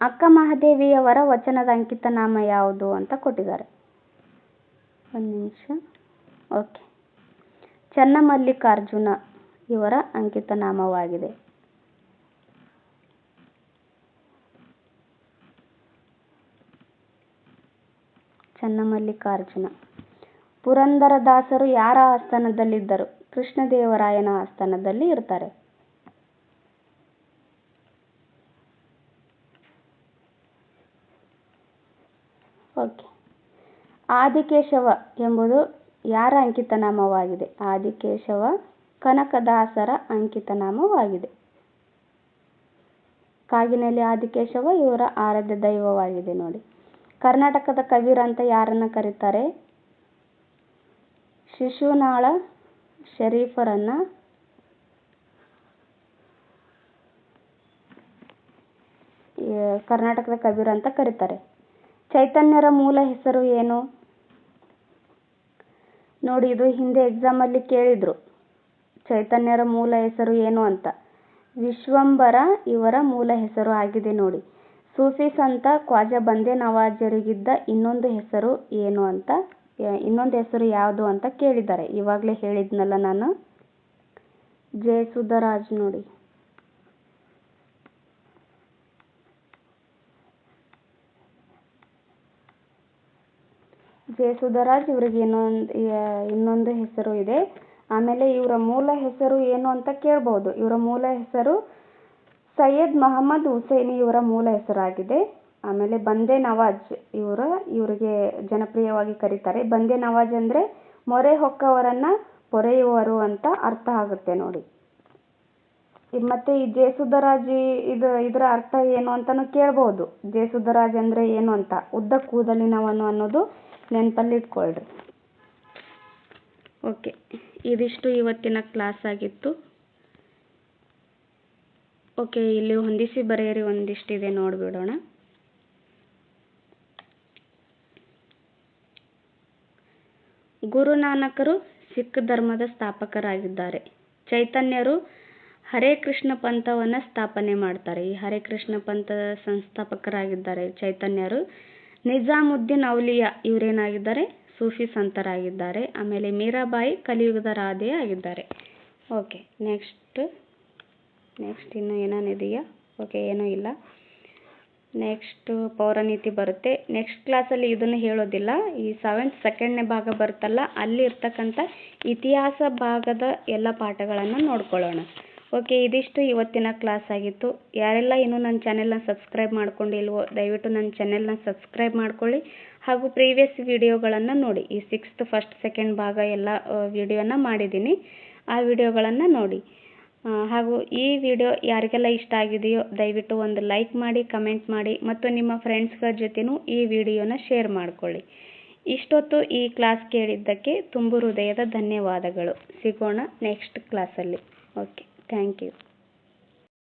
ಅಕ್ಕ ಮಹಾದೇವಿಯವರ ವಚನದ ಅಂಕಿತ ನಾಮ ಯಾವುದು ಅಂತ ಕೊಟ್ಟಿದ್ದಾರೆ. ಒಂದು ನಿಮಿಷ. ಓಕೆ, ಚನ್ನಮಲ್ಲಿಕಾರ್ಜುನ ಇವರ ಅಂಕಿತ ನಾಮವಾಗಿದೆ. ಚನ್ನಮಲ್ಲಿಕಾರ್ಜುನ. ಪುರಂದರದಾಸರು ಯಾರ ಆಸ್ಥಾನದಲ್ಲಿದ್ದರು? ಕೃಷ್ಣದೇವರಾಯನ ಆಸ್ಥಾನದಲ್ಲಿ ಇರ್ತಾರೆ. ಓಕೆ, ಆದಿಕೇಶವ ಎಂಬುದು ಯಾರ ಅಂಕಿತನಾಮವಾಗಿದೆ? ಆದಿಕೇಶವ ಕನಕದಾಸರ ಅಂಕಿತನಾಮವಾಗಿದೆ. ಕಾಗಿನೆಲೆ ಆದಿಕೇಶವ ಇವರ ಆರಾಧ್ಯ ದೈವವಾಗಿದೆ ನೋಡಿ. ಕರ್ನಾಟಕದ ಕಬೀರ ಅಂತ ಯಾರನ್ನ ಕರೀತಾರೆ? ಶಿಶುನಾಳ ಶರೀಫರನ್ನ ಕರ್ನಾಟಕದ ಕಬೀರ ಅಂತ ಕರೀತಾರೆ. ಚೈತನ್ಯರ ಮೂಲ ಹೆಸರು ಏನು? ನೋಡಿ, ಇದು ಹಿಂದೆ ಎಕ್ಸಾಮಲ್ಲಿ ಕೇಳಿದ್ರು, ಚೈತನ್ಯರ ಮೂಲ ಹೆಸರು ಏನು ಅಂತ. ವಿಶ್ವಂಬರ ಇವರ ಮೂಲ ಹೆಸರು ಆಗಿದೆ ನೋಡಿ. ಸೂಫಿ ಸಂತ ಖ್ವಾಜಾ ಬಂದೇ ನವಾಜರಿಗಿದ್ದ ಇನ್ನೊಂದು ಹೆಸರು ಏನು ಅಂತ, ಇನ್ನೊಂದು ಹೆಸರು ಯಾವುದು ಅಂತ ಕೇಳಿದ್ದಾರೆ. ಇವಾಗಲೇ ಹೇಳಿದ್ನಲ್ಲ ನಾನು, ಜಯಸುಧರಾಜ್. ನೋಡಿ, ಜಯಸುಧರಾಜ್ ಇವರಿಗೆ ಇನ್ನೊಂದು ಹೆಸರು ಇದೆ. ಆಮೇಲೆ ಇವರ ಮೂಲ ಹೆಸರು ಏನು ಅಂತ ಕೇಳ್ಬೋದು. ಇವರ ಮೂಲ ಹೆಸರು ಸೈಯದ್ ಮಹಮ್ಮದ್ ಹುಸೇನಿ ಇವರ ಮೂಲ ಹೆಸರಾಗಿದೆ. ಆಮೇಲೆ ಬಂದೇ ನವಾಜ್ ಇವರಿಗೆ ಜನಪ್ರಿಯವಾಗಿ ಕರೀತಾರೆ. ಬಂದೇ ನವಾಜ್ ಅಂದರೆ ಮೊರೆ ಹೊಕ್ಕವರನ್ನ ಪೊರೆಯುವರು ಅಂತ ಅರ್ಥ ಆಗುತ್ತೆ ನೋಡಿ. ಮತ್ತೆ ಈ ಜಯಸುಧರಾಜ್ ಇದರ ಅರ್ಥ ಏನು ಅಂತಾನು ಕೇಳ್ಬೋದು. ಜಯಸುಧರಾಜ್ ಅಂದ್ರೆ ಏನು ಅಂತ, ಉದ್ದ ಕೂದಲಿನವನು ಅನ್ನೋದು ನೆನಪಲ್ಲಿ ಇಟ್ಕೊಳ್ರಿ. ಓಕೆ, ಇದಿಷ್ಟು ಇವತ್ತಿನ ಕ್ಲಾಸ್ ಆಗಿತ್ತು. ಓಕೆ, ಇಲ್ಲಿ ಹೊಂದಿಸಿ ಬರೆಯಿರಿ ಒಂದಿಷ್ಟಿದೆ, ನೋಡಿಬಿಡೋಣ. ಗುರುನಾನಕರು ಸಿಖ್ ಧರ್ಮದ ಸ್ಥಾಪಕರಾಗಿದ್ದಾರೆ. ಚೈತನ್ಯರು ಹರೇ ಕೃಷ್ಣ ಪಂಥವನ್ನು ಸ್ಥಾಪನೆ ಮಾಡ್ತಾರೆ. ಈ ಹರೇ ಕೃಷ್ಣ ಪಂಥದ ಸಂಸ್ಥಾಪಕರಾಗಿದ್ದಾರೆ ಚೈತನ್ಯರು. ನಿಜಾಮುದ್ದೀನ್ ಔಲಿಯಾ ಇವರೇನಾಗಿದ್ದಾರೆ? ಸೂಫಿ ಸಂತರಾಗಿದ್ದಾರೆ. ಆಮೇಲೆ ಮೀರಾಬಾಯಿ ಕಲಿಯುಗದ ರಾಧೆ ಆಗಿದ್ದಾರೆ. ಓಕೆ, ನೆಕ್ಸ್ಟ್ ಇನ್ನು ಏನೇನಿದೆಯಾ? ಓಕೆ, ಏನೂ ಇಲ್ಲ. ನೆಕ್ಸ್ಟ್ ಪೌರನೀತಿ ಬರುತ್ತೆ. ನೆಕ್ಸ್ಟ್ ಕ್ಲಾಸಲ್ಲಿ ಇದನ್ನು ಹೇಳೋದಿಲ್ಲ. ಈ 7th ಸೆಕೆಂಡ್ನೇ ಭಾಗ ಬರುತ್ತಲ್ಲ, ಅಲ್ಲಿ ಇರ್ತಕ್ಕಂಥ ಇತಿಹಾಸ ಭಾಗದ ಎಲ್ಲ ಪಾಠಗಳನ್ನು ನೋಡ್ಕೊಳ್ಳೋಣ. ಓಕೆ, ಇದಿಷ್ಟು ಇವತ್ತಿನ ಕ್ಲಾಸ್ ಆಗಿತ್ತು. ಯಾರೆಲ್ಲ ಇನ್ನೂ ನನ್ನ ಚಾನೆಲ್ನ ಸಬ್ಸ್ಕ್ರೈಬ್ ಮಾಡ್ಕೊಂಡಿಲ್ವೋ ದಯವಿಟ್ಟು ನನ್ನ ಚಾನೆಲ್ನ ಸಬ್ಸ್ಕ್ರೈಬ್ ಮಾಡ್ಕೊಳ್ಳಿ. ಹಾಗೂ ಪ್ರೀವಿಯಸ್ ವಿಡಿಯೋಗಳನ್ನು ನೋಡಿ. ಈ 6th ಫಸ್ಟ್ ಸೆಕೆಂಡ್ ಭಾಗ ಎಲ್ಲ ವಿಡಿಯೋನ ಮಾಡಿದ್ದೀನಿ, ಆ ವಿಡಿಯೋಗಳನ್ನು ನೋಡಿ. ಹಾಗೂ ಈ ವಿಡಿಯೋ ಯಾರಿಗೆಲ್ಲ ಇಷ್ಟ ಆಗಿದೆಯೋ ದಯವಿಟ್ಟು ಒಂದು ಲೈಕ್ ಮಾಡಿ, ಕಮೆಂಟ್ ಮಾಡಿ ಮತ್ತು ನಿಮ್ಮ ಫ್ರೆಂಡ್ಸ್ಗಳ ಜೊತೆನೂ ಈ ವಿಡಿಯೋನ ಶೇರ್ ಮಾಡಿಕೊಳ್ಳಿ. ಇಷ್ಟೊತ್ತು ಈ ಕ್ಲಾಸ್ ಕೇಳಿದ್ದಕ್ಕೆ ತುಂಬ ಹೃದಯದ ಧನ್ಯವಾದಗಳು. ಸಿಗೋಣ ನೆಕ್ಸ್ಟ್ ಕ್ಲಾಸಲ್ಲಿ. Okay, thank you.